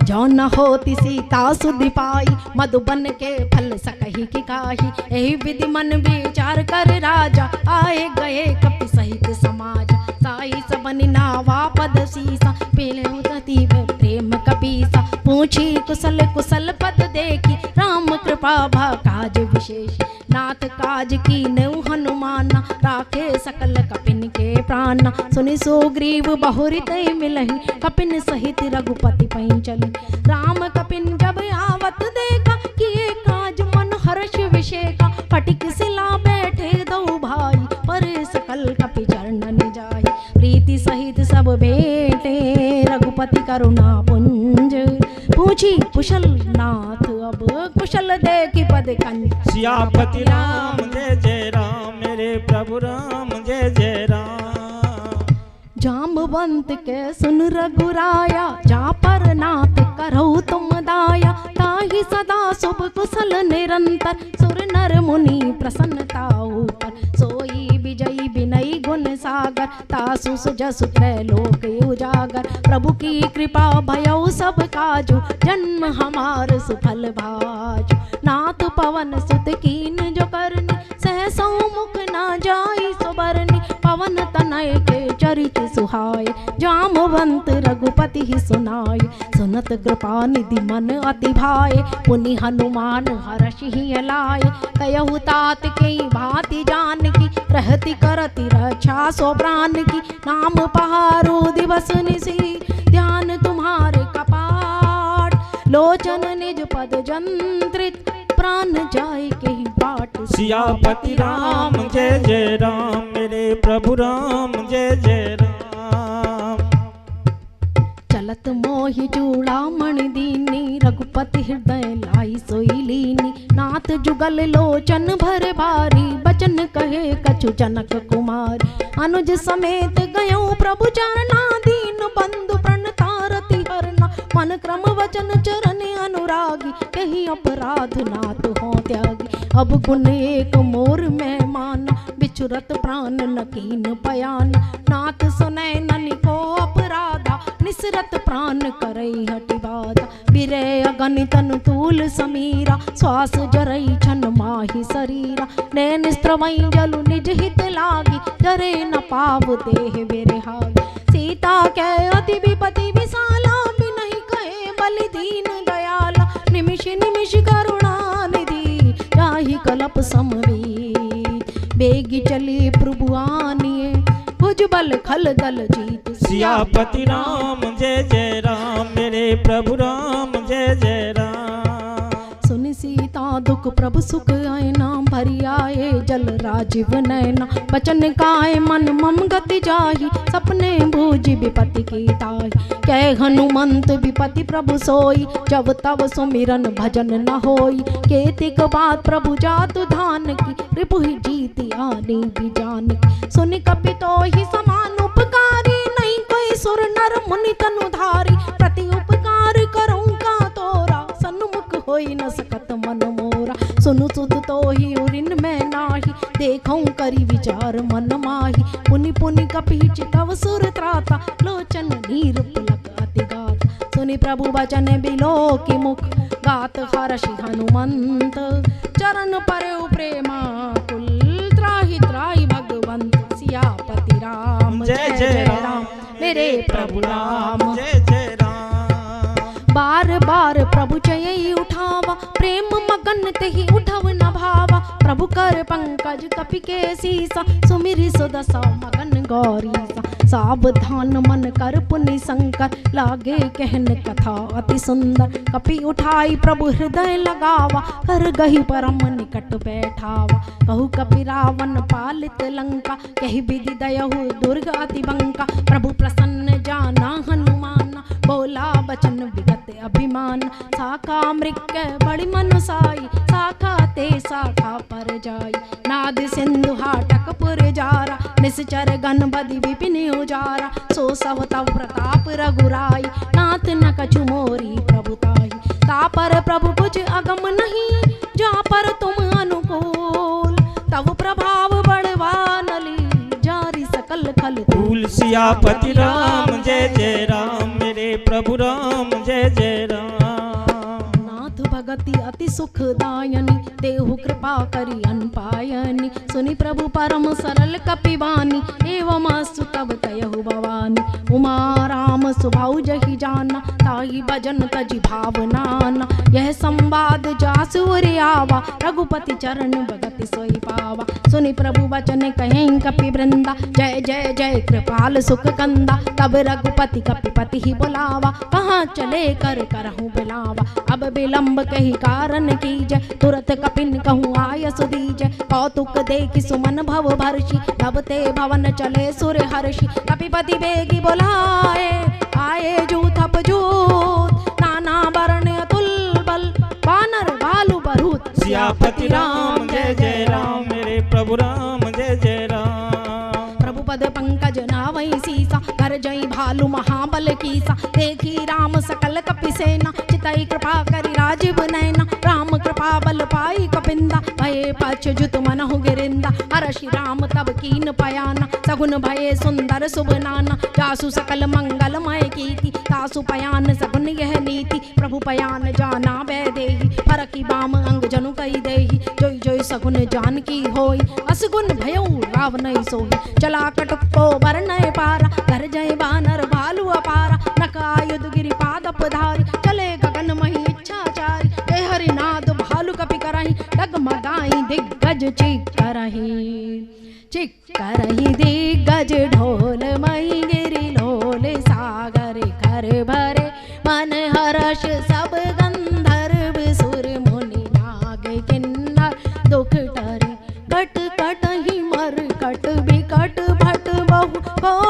जो न होती सीता सुधि पाई, मधुबन के फल सकही की काही। यही विधि मन विचार कर राजा, आए गए कपि सहित समाज। साई सबनि नावा पद सीसा, पेले उतति प्रेम कपीसा। पूछी कुशल कुशल पद देखी, राम कृपा भा काज विशेष। नाथ काज की नेउ हनुमाना, राखे सकल कपिन के प्राणा। सुनि सुग्रीव बहुरित मिलहि, कपिन सहित रघुपति पई चली। राम कपिन जब आवत देखा, किए काज मन हर्ष विषेका। फटिक सिला बैठे दो भाई, पर सकल कपि चरणन जाहि। प्रीति सहित सब भेंटे, रघुपति करुणा पुंज। पूछी कुशल नाथ अब, कुशल देखि पद कंज। सियापति राम जय जय राम, मेरे प्रभु राम जय जय राम। जाम्बवंत के सुन रघुराया, जा पर नाथ करहु तुम दाया। ताहि सदा शुभ कुशल निरंतर, सुर नर मुनि प्रसन्नता ऊपर। सोई विजयी विनयी गुण सागर, तासु सुजसु त्रैलोक उजागर। प्रभु की कृपा भयउ सब काजु, जन्म हमार सुफल भाजु। नाथ पवन सुत कीन जो करनी, सहसौ मुख ना जाई सुबरनी। पवन तनय के चरित सुहाय, जामवंत रघुपति ही सुनाय, सुनत कृपा निधि मन अति भाय, पुनि हनुमान हर्षि ही लाय, कयहु तात के भांति जान की, रहति करति रक्षा सो प्राण की, नाम पहारो दिवस निसी, ध्यान तुम्हारे कपाट, लोचन निज पद जंत्रित, प्राण जाए के ही बाट। सियापति राम जय जय राम, मेरे प्रभु राम जय जय राम। चलत मोहि चूड़ामणि दीनी, रघुपति हृदय लाई सोई लीनी, नाथ जुगल लोचन भर भारी, बचन कहे कछु जनक कुमार, अनुज समेत गयो प्रभु चरना, दीन बंधु प्रणतारति हरना, मन क्रम वचन चरण अनुरागी, कहीं अपराध नाथ हो त्यागी, अब गुण एक मोर में माना, बिछुरत प्राण न कीन पयान, नाथ सुनै ननि को अपराधा, निसरत प्राण करई हटि बाधा, बिरे अगणितन तूल समीरा, श्वास जरई छन माहि शरीरा, नैन स्त्रवई जलु निज हित लागी, जरे न पाव देह बेरहागी, सीता कै अति विपति विशाला, बिनहि कहे बलि दीन दयाला, निमिष निमिष करुणा निधि, जाहि कलप समवीत, बेगी चली प्रभु आनिए, भुजबल खल दल जीत। सियापति राम जय जय राम, मेरे प्रभु राम जय जय राम। सुनि सीता दुख प्रभु सुख आयना, भरी आए जल राजीव नैना, बचन काय मन मम गति जाहि, सपने बूझि विपति की ताहि, कह हनुमंत विपति प्रभु सोई, जब तब सुमिरन भजन न होई, केतिक बात प्रभु जातु धान की, रिपु जीति आनी भी जान की, सुनि कपि तोहि समान उपकारी, नहीं कोई सुर नर मुनि तनु धारी, प्रति उपकार करऊं का तोरा, सन्मुख होई न सकत मन मोरा, सुनु सुध तोहि उरिन में नाही, देखऊं करी विचार मन माही, पुनि पुनि कपि चितव सुर त्राता, लोचन नीर पुलक अति गात, सुनि प्रभु वचन बिलो की मुख, गात हर्षि हनुमंत, चरण परउ प्रेमा कुल, त्राहि त्राहि भगवंत, सियापति राम जय जय राम, मेरे प्रभु राम जय जय राम। बार बार प्रभु चयई उठावा, प्रेम मगन तेहि उठव न भावा, प्रभु कर पंकज कपि के सीसा, सुमिरि सुदशा मगन गौरीसा, सावधान मन कर पुनि शंकर, लागे कहन कथा अति सुंदर, कपि उठाई प्रभु हृदय लगावा, कर गही परम निकट बैठावा, कहु कपि रावण पालित लंका, कहि विधि दयहु दुर्ग अति बंका, प्रभु प्रसन्न जाना हनुमाना, बोला बचन विगत अभिमान, शाखा मृग बड़ी मनुसाई, शाखा ते शाखा पर जाई, नाद सिंधु हाटक पुर जारा, निश्चर गण बदि विपिन उजारा, सो सब तव प्रताप रघुराई, नाथ न कछु मोरी प्रभुताई, तापर प्रभु कुछ अगम नहीं, जा पर तुम अनुकूल, तव प्रभाव बढ़वा नली, जारी सकल खल फूल। सियापति राम जय जय राम, मेरे प्रभु राम जय जय राम। नाथ भगति अति सुखदायनी, देहु कृपा करि अनपायनी, सुनि प्रभु परम सरल कपिवानी, एवं अस्तु तब कयहु भवानी, उमा राम सुभाउ जहि जाना, ताहि भजन तजि भावनाना, यह संवाद जासु उर आवा, रघुपति चरण भगति सोई पावा, सुनि प्रभु वचन कहें कपि वृंदा, जय जय जय कृपाल सुख कंदा, तब रघुपति कपिपति ही बुलावा, कहाँ चले कर करहूँ बिलावा, अब विलंब कही कारण कीजय, तुरत कपिन कहूँ आय सुदीजय, कौतुक देखि सुमन भव भर्षि, तब ते भवन चले सुर हर्षि, कपिपति बेगी बुलाए, आए जूथप जूथ, नाना वर्ण अतुल बल, वानर भालु बरूथ। सियापति राम जय जय राम, मेरे प्रभु राम जय जय राम। प्रभु पद पंकज नावै सीसा, कर जई भालु महाबल कीसा, देखी राम सकल कपि सेना, चितई कृपा करि राजीव नैना, राम कृपा बल पाई कपिंदा, भये पछुत मनहु गिरिंदा, हर्षि राम तब कीन पयाना, सगुन भये सुंदर शुभ नाना, जासु सकल मंगलमय कीति, तासु पयान सगुन यह नीति, प्रभु पयान जाना वै देहि, फरकी बाम अंग जनु कई देहि, जोई जोई सगुन जान की होई, असगुन भयउ रावण सोई, चला कटुको बरनय पारा,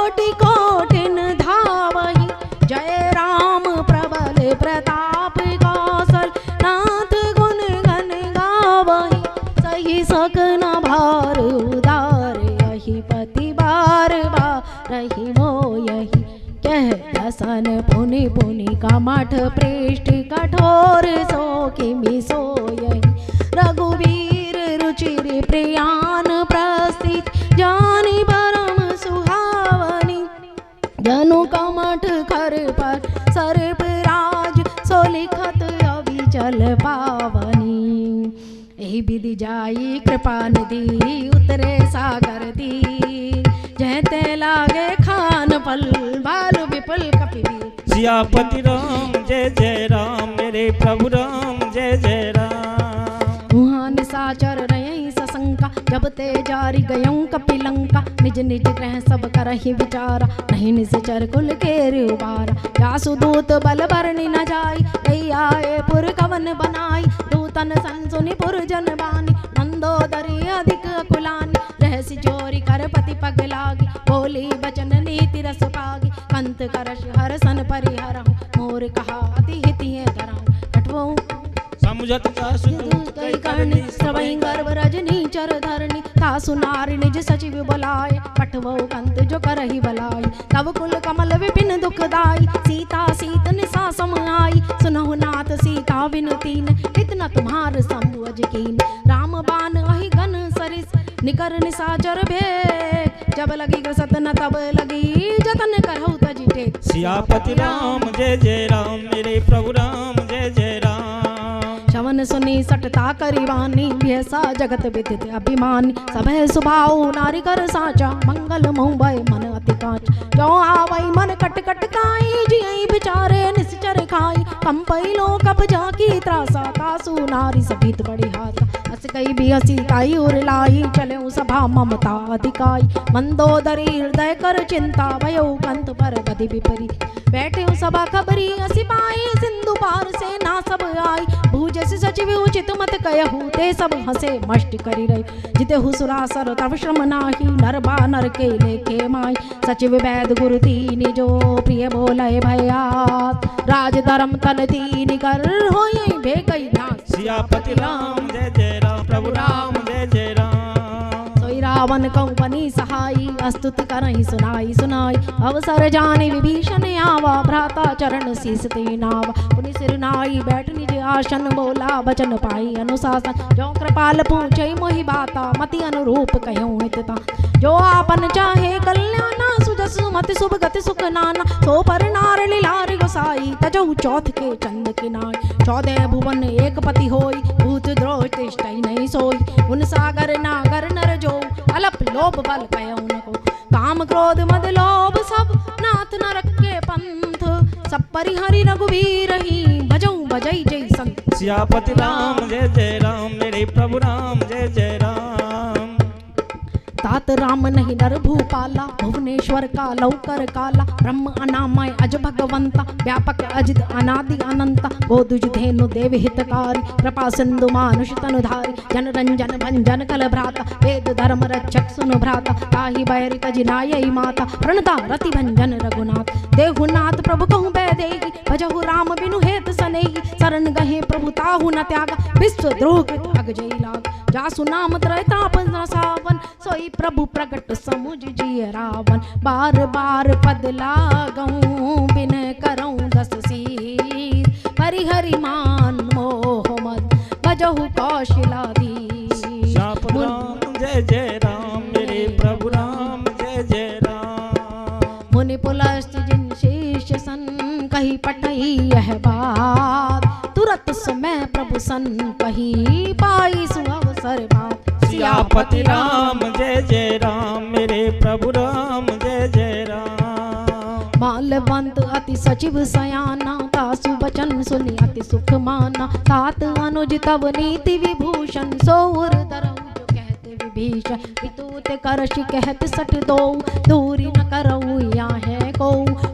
कोटि कोटिन धावहि, जय राम प्रबल प्रताप कौशल नाथ गुण गण गावहि, सही सकन भार उदार यही पति बार बार रही मोयहि, कह दसन पुनि पुनि कमठ पृष्ठ कठोर सो किमि सोयहि, रघुवीर रुचिर प्रियान प्रस्थित जानी परम सुहावनी, जनु कमठ कर पर सर्प राज सो लिखत अविचल पावनी, एहि विधि जाई कृपा निधि उतरे सागर दी, जहते लागे खान पल बाल विपुल कपिवीर। सियापति राम जय जय राम, मेरे प्रभु राम जय जय राम। वहाँ निशाचर रही सशंका, जब ते जारी गयऊं कपिलंका, निज निज ग्रह सब करहि विचारा, नहीं निशाचर कुल केर उबारा, जासु दूत बल बरनि न जाई, रही आए पुर कवन बनाई, दूतन सन सुनि पुर जन बानी, मंदोदरी अधिक कुलानी, रहसि चोरी कर पति पग लागी, बोली बचन नीति रस पागी, कंत करश हरसन परिहरहु, मोर कहा अति हितिये धरहु, कटवऊ समुझत जासु दूत कई करनी, सवई गर्भ रजनी चर धरनी, तासु नारी निज सचिव बुलाए, पठवो कंत जो करहि बलाई, तब कुल कमल विपिन दुखदाई, सीता सीत निसा सम आई, सुनहु नाथ सीता विनतीन, इतना तुम्हार शंभु अजकीन, राम बाण अहि गन सरिस निकर निशाचर भेद, जब लगी ग्रसत न तब लगी जतन करहु तजि टेक। सियापति राम जय जय राम, मेरे प्रभु राम जय जय राम। शवन सुनी सटता करिवानी, भयसा जगत विदित अभिमानी, सभय सुभाऊ नारी कर साचा, मंगल मोहबय मन अति कांच, जो आवई मन कट कट काई, जियई बिचारे निश्चर खाई, कंपई लो कप जाकी त्रासा, तासु नारी सभीत बड़ी हासा, हस गई भी हसी ताई उर लाई, चले सभा ममता अधिकाई, मंदोदरी हृदय कर चिंता, भयो कंत पर गति विपरी, बैठे सभा खबरी हसी पाई, सिंधु पार से ना सब आई, भूज सचिव उचित मत कहु, ते सब हसे मष्ट करी रही, जिते हुसुरासर तब श्रम नाही, नर बानर के लेखे माई, सचिव वैद गुरु तीन जो प्रिय बोले भयात, राज धर्म तन तीन कर होई भेकई नाथ। सियापति राम जय जय राम, प्रभु राम जय जय राम। सोई रावण कंपनी सहाई, अस्तुत करहि सुनाई सुनाई, अवसर जाने विभीषण आवा, भ्राता चरण शीस ते नावा, पुनि सिर नाई बैठ निज आसन, बोला बचन पाई अनुशासन, जो कृपाल पूछे मोहि बाता, मति अनुरूप कहूँ हितता, जो आपन चाहे कल्याणा, सुजस मति शुभ गति सुख नाना, सो पर नार लीलार गोसाई, तजहु चौथ के चंद के नाई, 14 भुवन एक पति होई, भूत द्रोह तिष्ठई नहीं सोई, उन सागर नागर नर जो, अलप लोभ बल कयऊ न को, काम क्रोध मद लोभ सब नाथ नरक के पंथ, सब परिहरि रघुवीर ही, भजऊ भजई जय संत। सियापति राम जय जय राम, मेरे प्रभु राम जय जय राम। तात राम नहीं नर भूपाला, भुवनेश्वर का लौकर काला, ब्रह्म अनामय अज भगवंता, व्यापक अजित अनादि अनंता, गोदुज धेनु देव हितकारी, कृपा सिंधु मानुष तनुधारी, जन रंजन भंजन कल भ्राता, वेद धर्म रक्षक सुनु भ्राता, ताहि बैरि तजिनायई माता, प्रणता रति भंजन रघुनाथ, देहुनाथ प्रभु कहूँ बैदेही, भजहु राम बिनु हेत सनेही, शरण गहे प्रभु ताहु न त्यागा, विश्व द्रोह कृत अग जई लाग, जासु नाम त्रय ताप न सावन, सोई प्रभु प्रगट समुझ जिय रावण, बार बार पद लागऊं बिन करऊं दस शीर, परिहरि मान मोह मद भजहु कौशलाधीश। राम जय जय राम, मेरे प्रभु राम जय जय राम। मुनि पुलस्त जिन शेष सन, कही पठई यह बात, तुरत समय प्रभु सन कही, पाई सुअवसर बात। सियापति राम जय जय राम, मेरे प्रभु राम जय जय राम। मालवंत अति सचिव सयाना, तासु बचन सुनि अति सुख माना, तात अनुज तव नीति विभूषण, सोर धरऊ जो कहते विभीषण, वितूत करश कहत सठ दो, दूरी न करऊ या है को,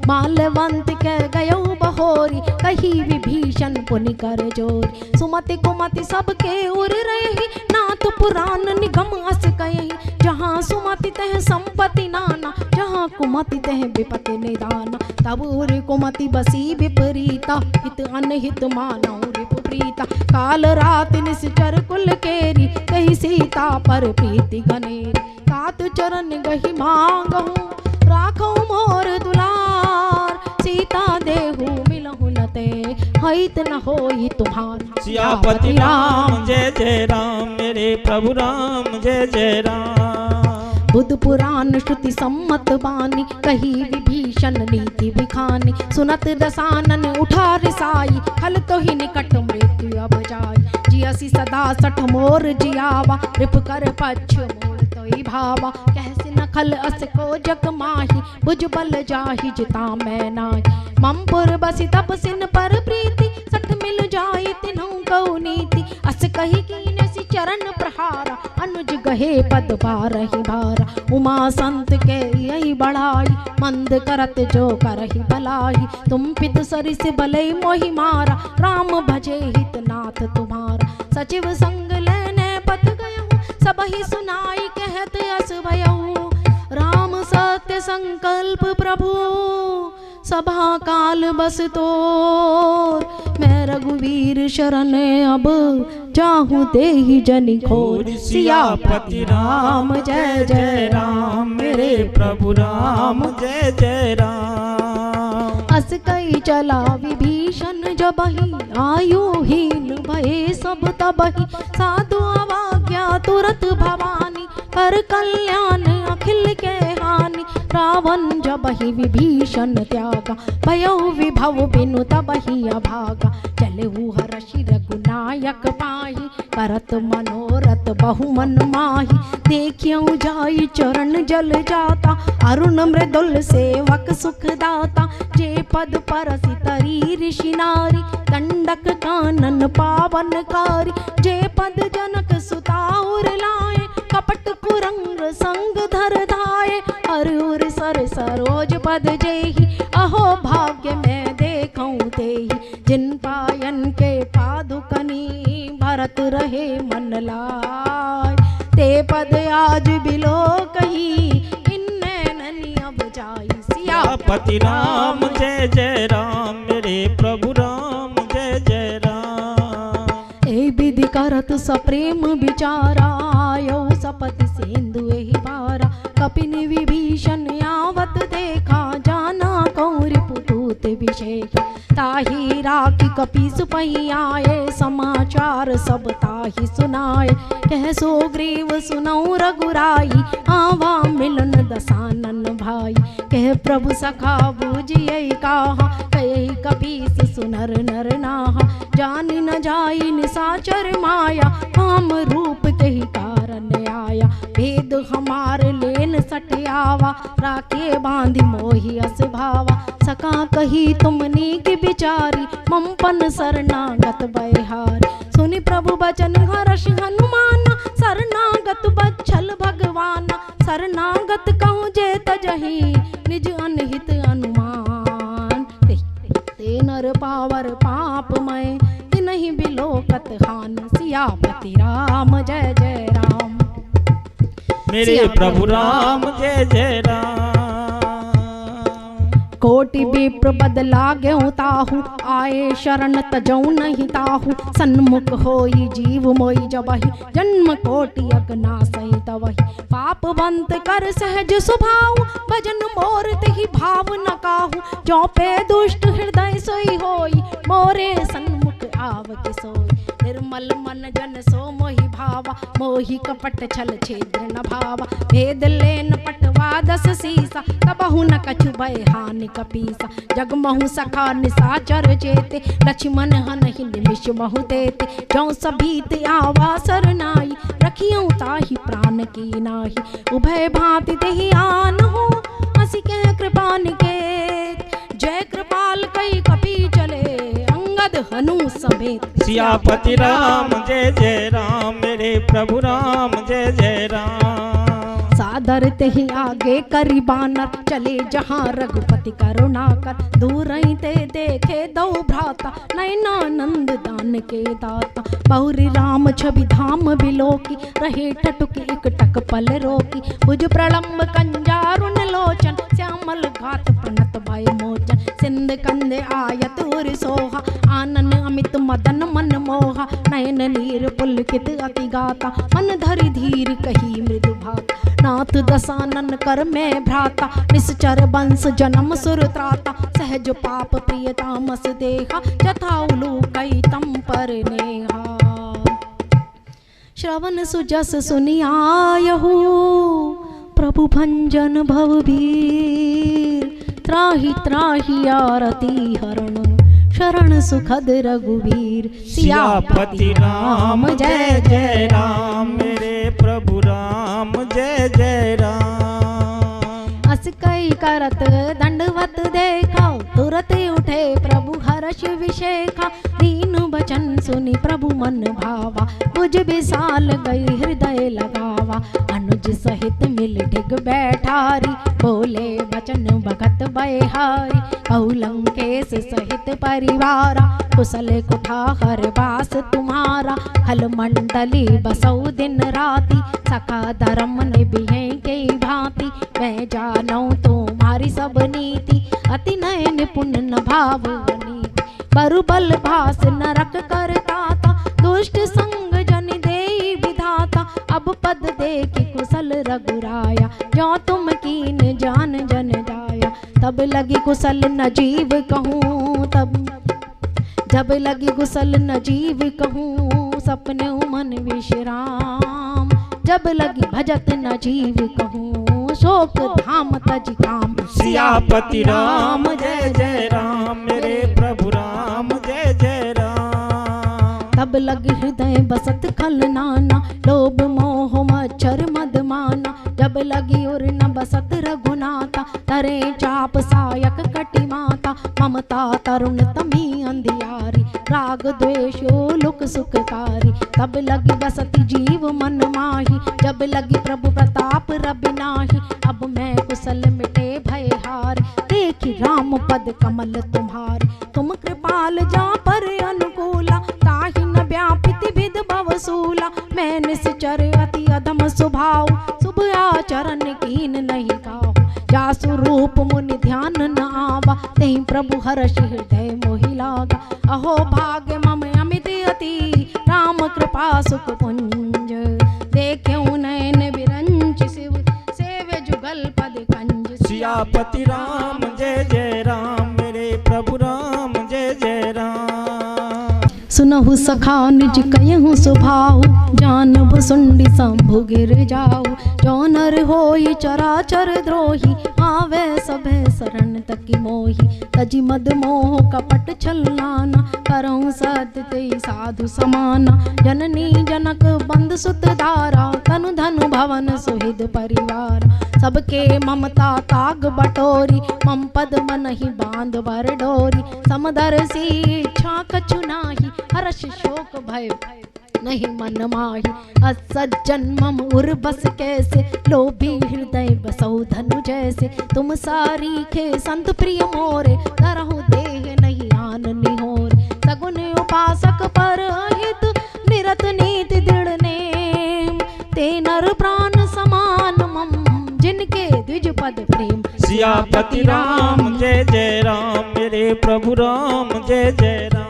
मालवंत कह गयऊ बहोरी, कही विभीषण पुनि कर जोरी। सुमति कुमति सबके उर रही, नाथ पुराण निगम अस कही। जहाँ सुमति तह संपत्ति नाना, जहाँ कुमति तह विपत्ति निदाना। तब उर कुमति बसी विपरीता, हित अनहित मानौ रिपुप्रीता। काल रात निश्चर कुल केरी, कही सीता पर प्रीति घनेरी। तात चरण गही मांगहु, राखो मोर दुलार। सीता देहु मिलहु न ते, हित न होई तुम्हार। सियापति राम जय जय राम, मेरे प्रभु राम जय जय राम। बुद्ध पुराण श्रुति सम्मत बानी, कही विभीषण नीति बिखानी। सुनत दसानन उठा रिसाई, खल तो ही निकट मृत्यु अब जाई। जियसी सदा सठ मोर जियावा, रिप कर पक्ष मोर तोई भावा। कहसी न खल अस को जग माही, भुज बल जाहि जिता मैं नाई। ममपुर बसी तब सिन पर प्रीति, सठ मिल जाई तिन्हु कौ नीति। अस कही कीने सी चरण प्रहारा, अनुज गहे पद बारहि भारा। उमा संत के यही बढ़ाई, मंद करत जो करहि भलाई। तुम पित सरिस भले मोहि मारा, राम भजे हित नाथ तुम्हारा। सचिव संग लेने पथ गयहु, सबहि सुनाई कहत अस भयहु। राम सत्य संकल्प प्रभु, सभा काल बस तोर। मैं रघुवीर शरण अब, जाहूँ देहि जनि घोर। सियापति राम जय जय राम, मेरे प्रभु राम जय जय राम। अस कई चला विभीषण जबहि, आयुहीन भये सब तबहि। साधु अवाज्ञा तुरत भवानी, कर कल्याण अखिल के हानि। रावण जबहि विभीषण त्यागा, भयउ विभव बिनु तबहि अभागा। चलहु हर्षि रघुनायक पाहि, करत मनोरथ बहु मन माहि। देखियौ जाई चरण जल जाता, अरुण मृदुल सेवक सुख दाता। जे पद परसि तरी ऋषि नारी, दंडक कानन पावनकारी। जे पद जनक सुता उर लाए, कपट कुरंग संग धर धाये। हर उर सर सरोज पद जेहि, अहो भाग्य मैं देखऊं तेहि। जिन पायन के पादुकनी, भरत रहे मन लाय। ते पद आज बिलो कही, इन्ने ननि अब जाई। सियापति राम जय जय राम, मेरे प्रभु राम जय जय राम। ए विधि करत सप्रेम विचारा, आयो सपति सिंधु एहि बारा। कपिनि विभीषण आवत देखा, जाना कौरि पुतूत विषेख। ताहि राखी कपीस पही आए, समाचार सब ताहि सुनाए। कह सो ग्रीव सुनौ रघुराई, आवा मिलन दसानन भाई। कह प्रभु सखा बूझियै काहा, कहि कपीस सुनर नर नाहा। जानि न जाई निसाचर माया, काम रूप कही कारण आया। भेद हमार लेन सटियावा, राखे बांधि मोहि अस भावा। सका कही तुमनी की बिचारी, ममपन शरणागत बयहारी। सुनि प्रभु बचन हर्ष हनुमान, शरणागत बच्छल भगवान। शरणागत कहूँ जे तजहि, निज अनहित अनुमान। ते नर पावर पापमय, तिनहि बिलोकत हान। सियापति राम जय जय राम, मेरे प्रभु राम जय जय राम। कोटि विप्र बदला गेहूँ ताहू, आए शरण तजऊ नहीं ताहू। सन्मुख होई जीव मोई जबहि, जन्म कोटि अगना सही तवहि। पाप बंत कर सहज स्वभाव, भजन मोर तेहि भाव न काहू। जो पे दुष्ट हृदय सोई होई, मोरे सन्मुख आव के सोई। निर्मल मन जन सो मोहि भावा, मोहि कपट छल छेद्र न भावा। भेद लेन पटवा दस सीसा, तबहु न कछु भय हानि कपीसा। जगमहु सखा निसाचर चेते, लक्ष्मण हनहि निमिष महु देते। जौ सभीत आवा सरनाई, रखियौ ताहि प्राण की नाही। उभय भांति तेहि आनहु, हंसी कह कृपा निकेत। जय कृपाल कई कपि चले, अंगद हनु समेत। सियापति राम जय जय राम, मेरे प्रभु राम जय जय राम। बादर ते ही आगे करी बानर, चले जहाँ रघुपति करुणा कर। दूर ही ते देखे दो भ्राता, नयनानंद दान के दाता। बहुरी राम छवि धाम बिलोकी, रहे ठटुकी एक टक पल रोकी। भुज प्रलंब कंजारुन लोचन, श्यामल घात प्रणत भय मोचन। सिंध कंदे आयत उर सोहा, आनन अमित मदन मन मोहा। नयन नीर पुलकित अति गाता, मन धरि धीर कही मृदु भात। नाथ दसानन कर में भ्राता, निश्चर वंश जन्म सुर त्राता। सहज पाप प्रिय तामस देहा, जथा उलूकई तम पर नेहा। श्रवण सुजस सुनियायहु, प्रभु भंजन भवभीर। त्राहि त्राहि आरती हरण, शरण सुखद रघुवीर। सियापति राम जय जय राम, मेरे प्रभु राम जय जय राम। अस कई करत दंडवत देखा, तुरत उठे प्रभु हर्ष विशेखा। दीन बचन सुनी प्रभु मन भावा, भुज विशाल गई हृदय लगावा। अनुज सहित मिल ढिग बैठारी, बोले बचन भगत बयहारी। लंकेश सहित परिवारा, कुशल कुठार वास तुम्हारा। खल मंडली बसौ दिन राति, सखा धर्म निभिये के भांति। मैं जानौ तुम्हारी सब नीति, अति नय निपुण न भाव नीति। बरुबल भास नरक करताता, दुष्ट संग जन देई विधाता। अब पद देखि कुशल रघुराया, जो तुम कीन जान जन जाया। तब लगी कुशल न जीव कहूँ, तब जब लगी कुशल न जीव कहूँ। सपने मन विश्राम, जब लगी भजत न जीव कहूँ। शोक धाम तज काम, सियापति राम जय जय राम, मेरे प्रभु राम जय जय राम। तब लग हृदय बसत खल नाना, लोभ मोह मच्छर मद माना। जब लगी उर न बसत रघुनाथा, तरे चाप सायक कटि माता। ममता तरुण तमी अंधियारी, राग द्वेषो लुक सुखकारी। तब लगी बसती जीव मन माही, जब लगी प्रभु प्रताप रवि नाही। अब मैं कुशल मिटे भय हार, देखी राम पद कमल तुम्हारे। तुम कृपाल जा पर अनुकूला, ताहि न व्यापित विद भवसूला। मैं निश्चर अति अधम स्वभाव, शुभ आचरण कीन नहीं काहू। जासु रूप मुनि ध्यान न आवा, तेहि प्रभु हर्ष हृदय मोहि लागा। अहो भाग्य मम अमित अति, राम कृपा सुख पुंज। देख्यऊ नयन बिरंच शिव, सेवे जुगल पद कंज। सियापति राम जय जय राम, मेरे प्रभु राम जय जय राम। सुनहु सखा निज कयहु सुभाऊ, जानब सुंडी शंभु गिर जाऊ। जो नर होई चराचर द्रोही, आवे सभे शरण तकी मोही। तजी मद मोह कपट छलनाना, करऊँ सत्य ते साधु समाना। जननी जनक बंद सुत धारा, तनु धनु भवन सुहिद परिवार। सबके ममता ताग बटोरी, मम पद मनहि बांध बर डोरी। समदर्शी इच्छा कछु नाही, हर्ष शोक भय नहीं मन माही। असज्जन मम उर बस कैसे, लोभी हृदय बसौ धनु जैसे। तुम सारी खे संत प्रिय मोरे, तरहु देह नहीं आन निहोरे। सगुन उपासक पर हित, निरत नीति दृढ़ नेम। ते नर प्राण समान मम, जिनके द्विज पद प्रेम। सियापति राम जय जय राम, मेरे प्रभु राम जय जय राम।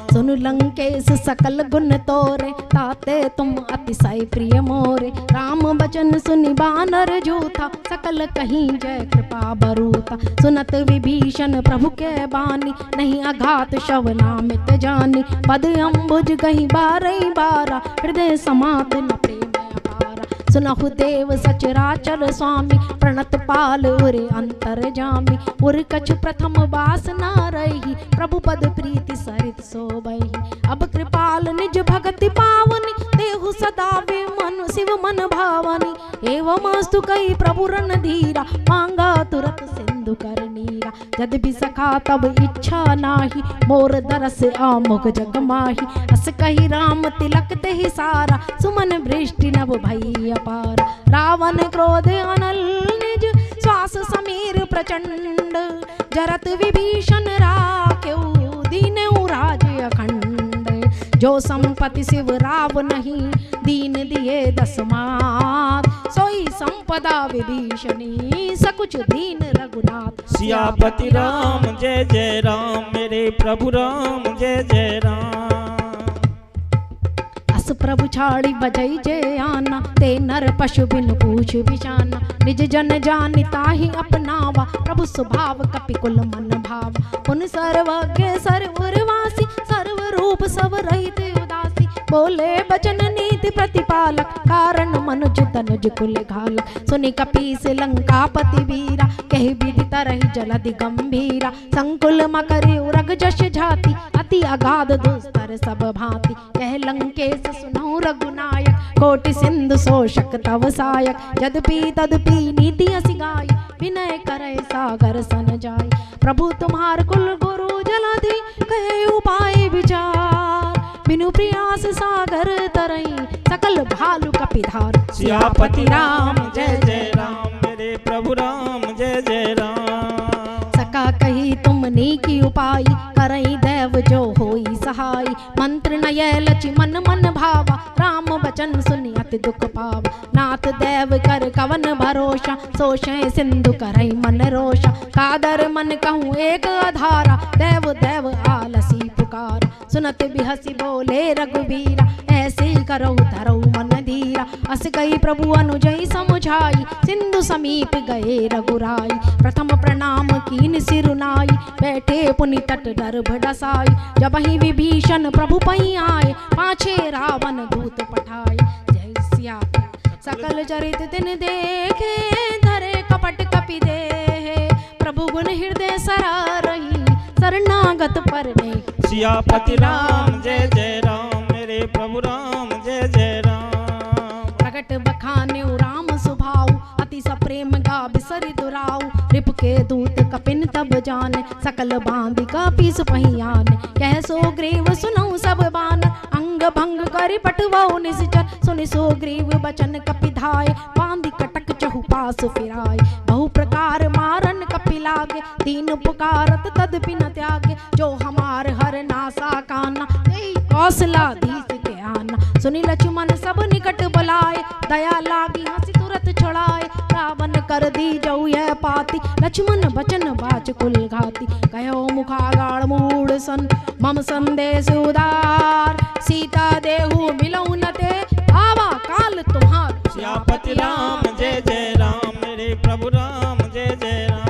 सुन लंकेश सकल गुण तोरे, ताते तुम अतिशय प्रिय मोरे। राम बचन सुनि बानर जूथा, सकल कहीं जय कृपा बरूथा। सुनत विभीषण प्रभु के बानी, नहीं अघात शव नामित जानी। पद अम्बुज गही बारई बारा, हृदय समात न प्रेम अपारा। सुनहु देव सचराचर स्वामी, प्रणत पाल उरे अंतर जामी। उर कछु प्रथम बास न रही, प्रभु पद प्रीति सरित सोबही। अब कृपाल निज भगति पावनी, देहु सदा वे मन शिव मन भावनी। एवं अस्तु कई प्रभु रन धीरा, मांगा तुरत सिंधु कर नीरा। जद भी सखा तब इच्छा नाही, मोर दरस आमुख जग माही। अस कही राम तिलक तेहि सारा, सुमन वृष्टि नभ भई अपार। रावण क्रोध अनल निज श्वास समीर प्रचंड। जरत विभीषण राखेउ दीनेउ राज अखंड। जो संपत्ति शिव राव नहीं दीन दिए 10 मात। सोई संपदा विभीषणी सकुच दीन रघुनाथ। सियापति राम जय जय राम मेरे प्रभु राम जय जय राम। अस प्रभु छाड़ी बजई जय आना ते नर पशु बिन पूछ बिचाना। निज जन जानिता ही अपनावा प्रभु स्वभाव कपि कुल मन भाव। पुन सर्वज्ञ सर्ववासी सर्व रूप सब रहित उदासी। बोले बचन नीति प्रतिपालक कारण मनुज तनुज कुल घालक। सुनि कपीस लंकापति वीरा कहि विधि तरहि जलधि गंभीरा। संकुल मकरि उरग जश झाति अति अगाध दुस्तर सब भांति। कह लंकेश सुनहु रघुनायक कोटि सिंधु शोषक तव सायक। यद्यपि तदपि नीति असि गाई विनय करे सागर सन जाय। प्रभु तुम्हार कुल गुरु जलधि कहे उपाय विचार। बिनु प्रयास सागर तरई सकल भालु कपिधार। सियापति राम जय जय राम मेरे प्रभु राम जय जय राम। सका कही तुमनी की उपाय करई देव जो होई सहाय। मंत्र नय लचि मन मन भावा राम बचन सुनि अति दुख पावा। नाथ देव कर कवन भरोसा सोचै सिंधु करई मन रोषा। कादर मन कहूँ एक आधारा देव देव आलसी पुकार। सुनत बिहसी बोले रघुवीरा ऐसे करहु धरहु मन धीरा। अस गई प्रभु अनुजई समुझाई सिंधु समीप गए रघुराई। प्रथम प्रणाम कीन सिरुनाई बैठे पुनि तट डर डसाई। जब ही विभीषण प्रभु पई आए पाछे रावण दूत पठाए। जय सिया सकल चरित तिन देखे धरे कपट कपि देहे। प्रभु गुण हृदय सरा रही शरणागत परने। सियापति राम जय जय राम मेरे प्रभु राम जय जय राम। प्रगट बखाने राम सुभाऊ अति सप्रेम गा बिसरि दुराऊ। रिप के दूत कपिन तब जाने सकल बांधि का पीस पहियान। कह सो ग्रीव सुनऊ सब बान अंग भंग करि पटवाऊ निश्चर। सुनि सो ग्रीव बचन कपिधाय बांधि कटक चहु पास फिराय। बहु प्रकार मारन कपि लागे दीन पुकारत तदपि न त्यागे। जो हमार हर नासा काना तेई कौशलाधीश के आना। सुनि लक्ष्मण सब निकट बुलाए दया लागी हंसी तुरत छुड़ाए। रावण कर दी जऊ यह पाती लक्ष्मण बचन बाच कुल घाती। कहो मुखागाड़ मूड सन मम संदेश उदार। सीता देहु मिलऊ न ते आवा काल तुम्हार। सियापति राम जय जय राम मेरे प्रभु राम जय जय राम।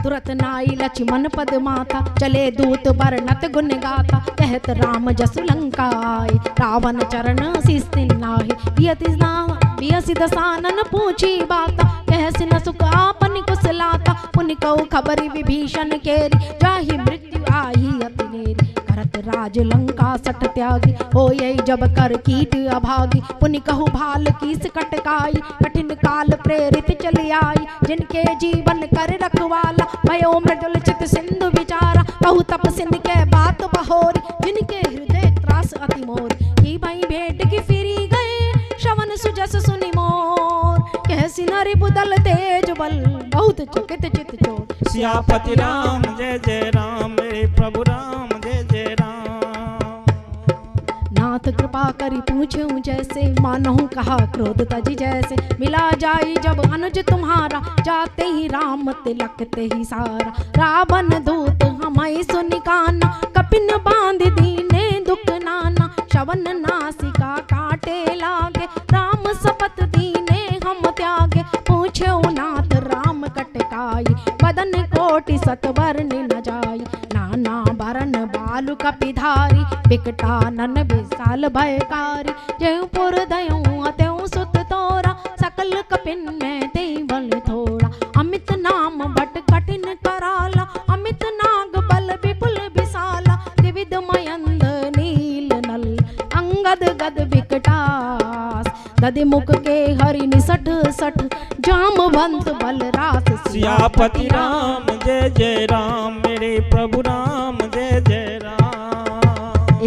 तुरत नाई लक्ष्मण पद माथा चले दूत बरनत गुण गाथा। कहत राम जसु लंकाय रावण चरण शिस्तिन नाहि। बियसि दसानन पूछी बाता कहसि न सुख आपन कुशलाता। पुनि कहु खबरि विभीषण केरी जाहि मृत्यु आई अति नेरी। करत राज लंका सठ त्यागी होय जब कर कीट अभागी। पुनि कहु भाल कीस कटकाई कठिन काल प्रेरित चली आई। जिनके जीवन कर रखवाला भयो मृदुल चित सिंधु विचारा। कहु तप सिंध के बात बहोरी जिनके हृदय त्रास अति मोर। की भाई भेंट की फिरी गए श्रवण सुजस सुनि मोर। कहसि नारी बुदल तेज बल बहुत चकित चित चोर। सियापति राम जय जय राम मेरे प्रभु राम जय जय राम। नाथ कृपा करी पूछूं जैसे मानहु कहा क्रोध तजी जैसे। मिला जाई जब अनुज तुम्हारा जाते ही राम तिलक ते ही सारा। रावण दूत हमाई सुनि काना कपिन बांध दीने दुख नाना। श्रवण नासिका काटे लागे राम शपथ दीने हम त्यागे। पूछो नाथ राम कटकाई बदन कोटि सतवरनि न जाई। नाना भरन बालु कपिधारी बिकटानन विशाल भयकारी। जय पुर दयऊ अत्यऊ सुत तोरा सकल कपिन में ते बल थोड़ा। अमित नाम बट कठिन कराला अमित नाग बल विपुल विशाला। त्रिविध मयंद नील नल अंगद गद विकटास। दधि मुख के हरि निसठ सठ जामवंत बलरास। सियापति राम जय जय राम मेरे प्रभु राम जय जय राम।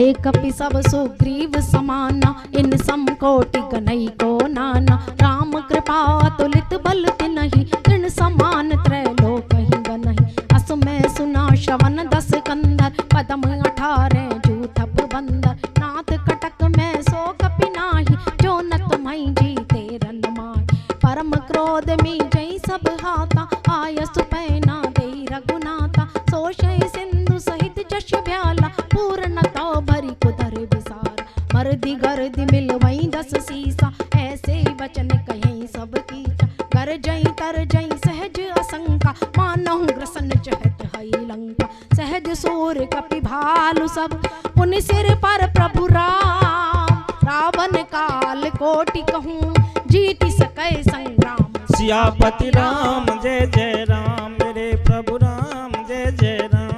एक कपि सब सुग्रीव समाना, इन समकोटि गनई को नाना। राम कृपा तुलित बल तिनहि, तृण समान त्रैलोक ही गनहि। अस में सुना श्रवण 10 कंधर, पदम 18 जूथप बंदर। नाथ कटक में सो कपि नाही, जो नत मई जीते रन माय। परम क्रोध में जय सब हाथा, आयस पैना दे रघुनाथा। सोशय सिंधु सहित जश भ्याला, पूर्ण तो भरी कुदर विसार। मर्दी गर्दी मिल वही 10 सीसा, ऐसे वचन कहीं सब कीचा। कर जई तर जई सहज असंका, मानहु ग्रसन चहत हई लंका। सहज सूर कपि भालु सब, पुनि सिर पर प्रभु राम। रावण काल कोटि कहूँ, जीति सकै संग्राम। सियापति राम जय जय राम, मेरे प्रभु राम जय जय राम।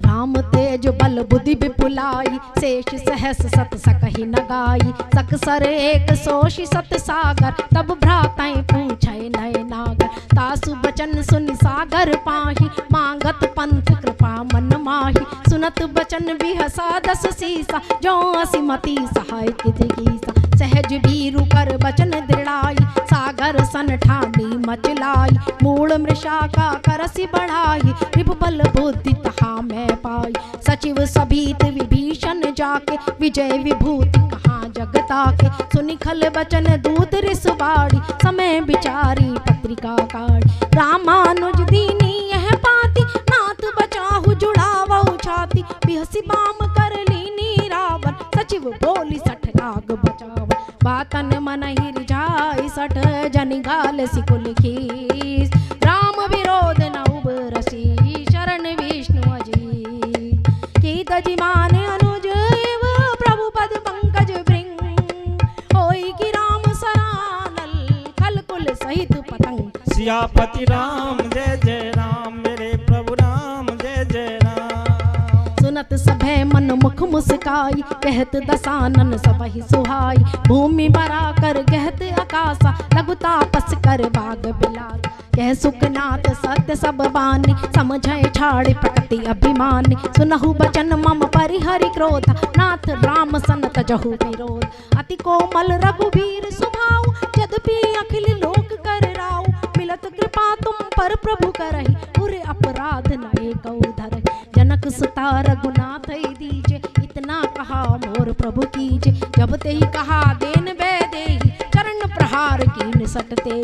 राम तेज बल बुद्धि विपुलाई, शेष सहस सत सकहि न गाई। सकसर एक सोषि सत सागर, तब भ्रातै पूछै नय नागर। तासु बचन सुनि सागर पाहि, मांगत पंथ कृपा मन माहि। सुनत बचन बिहसा 10 सीसा, जो असिमति सहाय तिथि गीसा। सहज वीरु कर बचन दृढ़ाई, सागर सन ठानी मचलाई। मूल मृषा का करसि बढ़ाई, रिपु बल बुद्धि तहा मैं पाई। सचिव सभीत विभीषण जाके, विजय विभूति कहाँ जगता के। सुनि खल बचन दूत रिस बाड़ी, समय विचारी पत्रिका काढ़ी। रामानुज दीनी यह पाती, नाथ बचाहु जुड़ावहु छाती। बिहसी बाम कर लीनी रावण, सचिव बोली 60 राग बचावन। बातन मन ही रिझाई 60, जनि गाल सिकुल खीस। राम विरोध न उबरसी, शरण विष्णु अजीत। की तजि माने अनुज एव, प्रभु पद पंकज भृंग। होई कि राम सरानल, खल कुल सहित पतंग। सियापति राम जय जय राम, मेरे प्रभु राम जय जय राम। सुनत सभे मन मुख मुस्काई, कहत दसानन सबहि सुहाई। भूमि बरा कर कहत आकाशा, लघु तापस कर बाग बिलास। कह सुखनाथ सत्य सब बानी, समझै छाड़े प्रकृति अभिमानी। सुनहु बचन मम परिहरि क्रोध, नाथ राम सन तजहु विरोध। अति कोमल रघुवीर स्वभाव, यद्यपि अखिल लोक कर राव। मिलत कृपा तुम पर प्रभु करहि, उरे अपराध न एकौ धरहि। जनक सुता रघुनाथ दीजे, इतना कहा मोर प्रभु कीजे। जब ते ही कहा देन बै देहि, चरण प्रहार कीन सटते।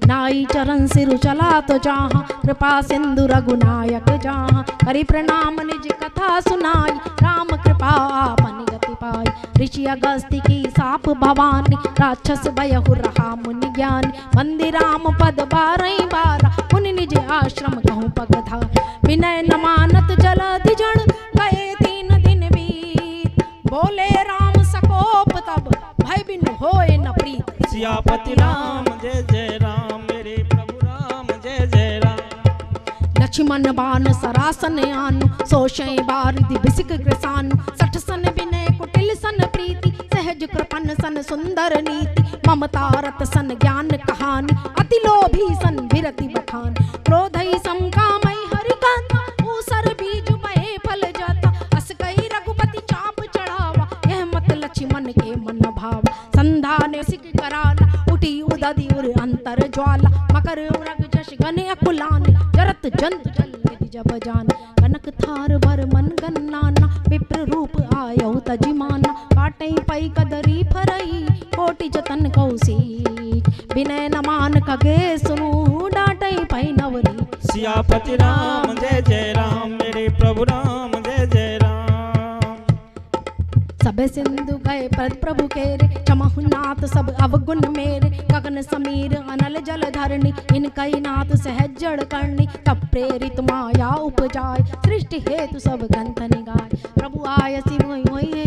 नाई चरण सिरु चला तो जहाँ, कृपा सिंधु रघुनायक जहाँ। करि प्रणाम निज कथा सुनाई, राम कृपा आपन गति पाई। ऋषि अगस्त्य की साप भवानी, राक्षस भयहु रहा मुनि ज्ञानी। मंदिर राम पद 12 बारा, मुनि निज आश्रम कहूँ पगधार। विनय न मानत जलधि जड़, गए 3 दिन बीत। बोले राम सकोप तब, भय बिनु होए न प्रीत। सियापति राम जय जय राम, मेरे प्रभु राम जय जय राम। लक्ष्मण बाण सरासन आनु, सोषै बारिधि बिसिक कृसानु। 60 सन विनय कुटिल सन प्रीति, सहज कृपन सन सुंदर नीति। ममता रत सन ज्ञान कहानी, अति लोभी सन विरति बखान। क्रोधई समकामई हरि कांता, ऊसर बीज बहे फल जाता। अस कही रघुपति चाप चढ़ावा, यह मत लक्ष्मण के मन भावा। संधान सिक कराला, उठी उदधि उर अंतर ज्वाला। मकर उरग जश गने अकुलान, जरत जंतु जल निधि जब जान। कनक थार भर मन गन्नाना, विप्र रूप आयौ तजिमाना। काटई पई कदरी फरई, कोटि जतन कौसी। विनय न मान खगे सुनु, डांटई पई नवनी। सियापति राम जय जय राम, मेरे प्रभु राम जय जय राम। सब सिंधु गए पद प्रभु केरे, चमहु नाथ सब अवगुण मेरे। गगन समीर अनल जल धरणी, इनकई नाथ सहज जड़ करनी। तब प्रेरित माया उपजाय, सृष्टि हेतु सब ग्रंथ निगाय। प्रभु आयसि मोहि मोहि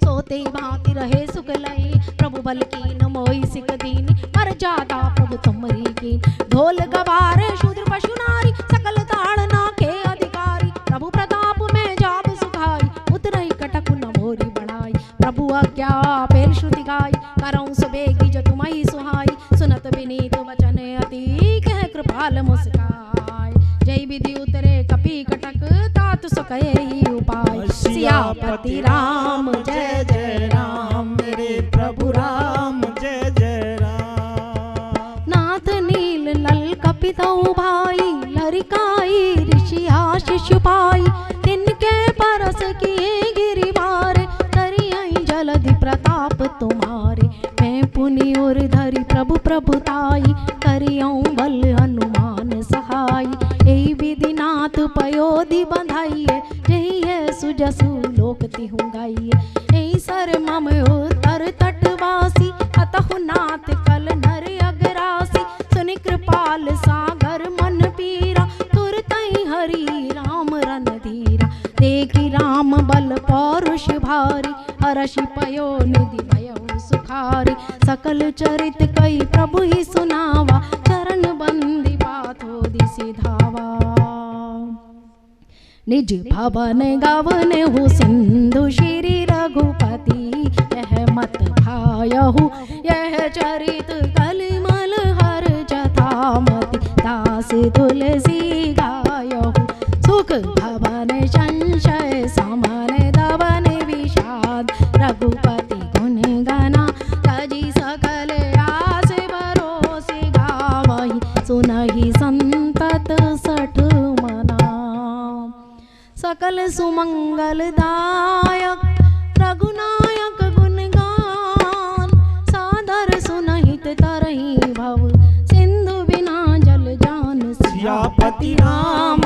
सोते भांति रहे सुख लय। प्रभु बल कीन मोहि सिक दीनी, मर्यादा प्रभु तुमरी कीन। ढोल गवारे शूद्र पशु नारी, सकल ताड़ना के अधिकारी। प्रभु प्रताप में जाब सुखाई, उतरई कटक न भोरी बढ़ाई। प्रभु आज्ञा पेल श्रुति गाई, करऊं सुबेगी जो तुम्हारी सुहाई। सुनत विनीत वचन अति, कह कृपाल मुस्काय। जय विधि उतरे कपि कटक, तात सो कहे ही उपाय। सियापति राम जय जय राम, मेरे प्रभु राम जय जय राम। नाथ नील नल कपितौ भाई, लरिकाई ऋषि आशीष पाई, तिनके परस किए गिरिवार, करियई जलधि प्रताप तुम्हारे। मैं पुनि और धरि प्रभु प्रभुताई, करियऊ बल हनुमान सहाय। एहि विधि नाथ पयोधि बंधाइए, जही है सुजसु लोक तिहु गाइए। एहि सर मम उत्तर तटवासी, अतहु नाथ कल नर अगरासी। सुनि कृपाल सागर मन पीरा, तुरतहि हरि राम रणधीरा। देखि राम बल पौरुष भारी, हरषि पयो निधि भयउ सुखारी। सकल चरित कई प्रभु ही सुनावा, चरण बंदी पाथो दिसि धावा। निज भवन गवन हो सिंधु श्री रघुपति, यह मत भायहु यह चरित कलिमल हर जथामति। दास तुलसी गायहु, सुख भवन संशय समन दवन विषाद। रघुपति गुण गना, तजी सकल आस भरोसे गावहि। सुनहि संतत सठ मना, सकल सुमंगल दायक रघुनायक गुणगान। सादर सुनहित तरहि भव, सिंधु बिना जल जान। सियापति राम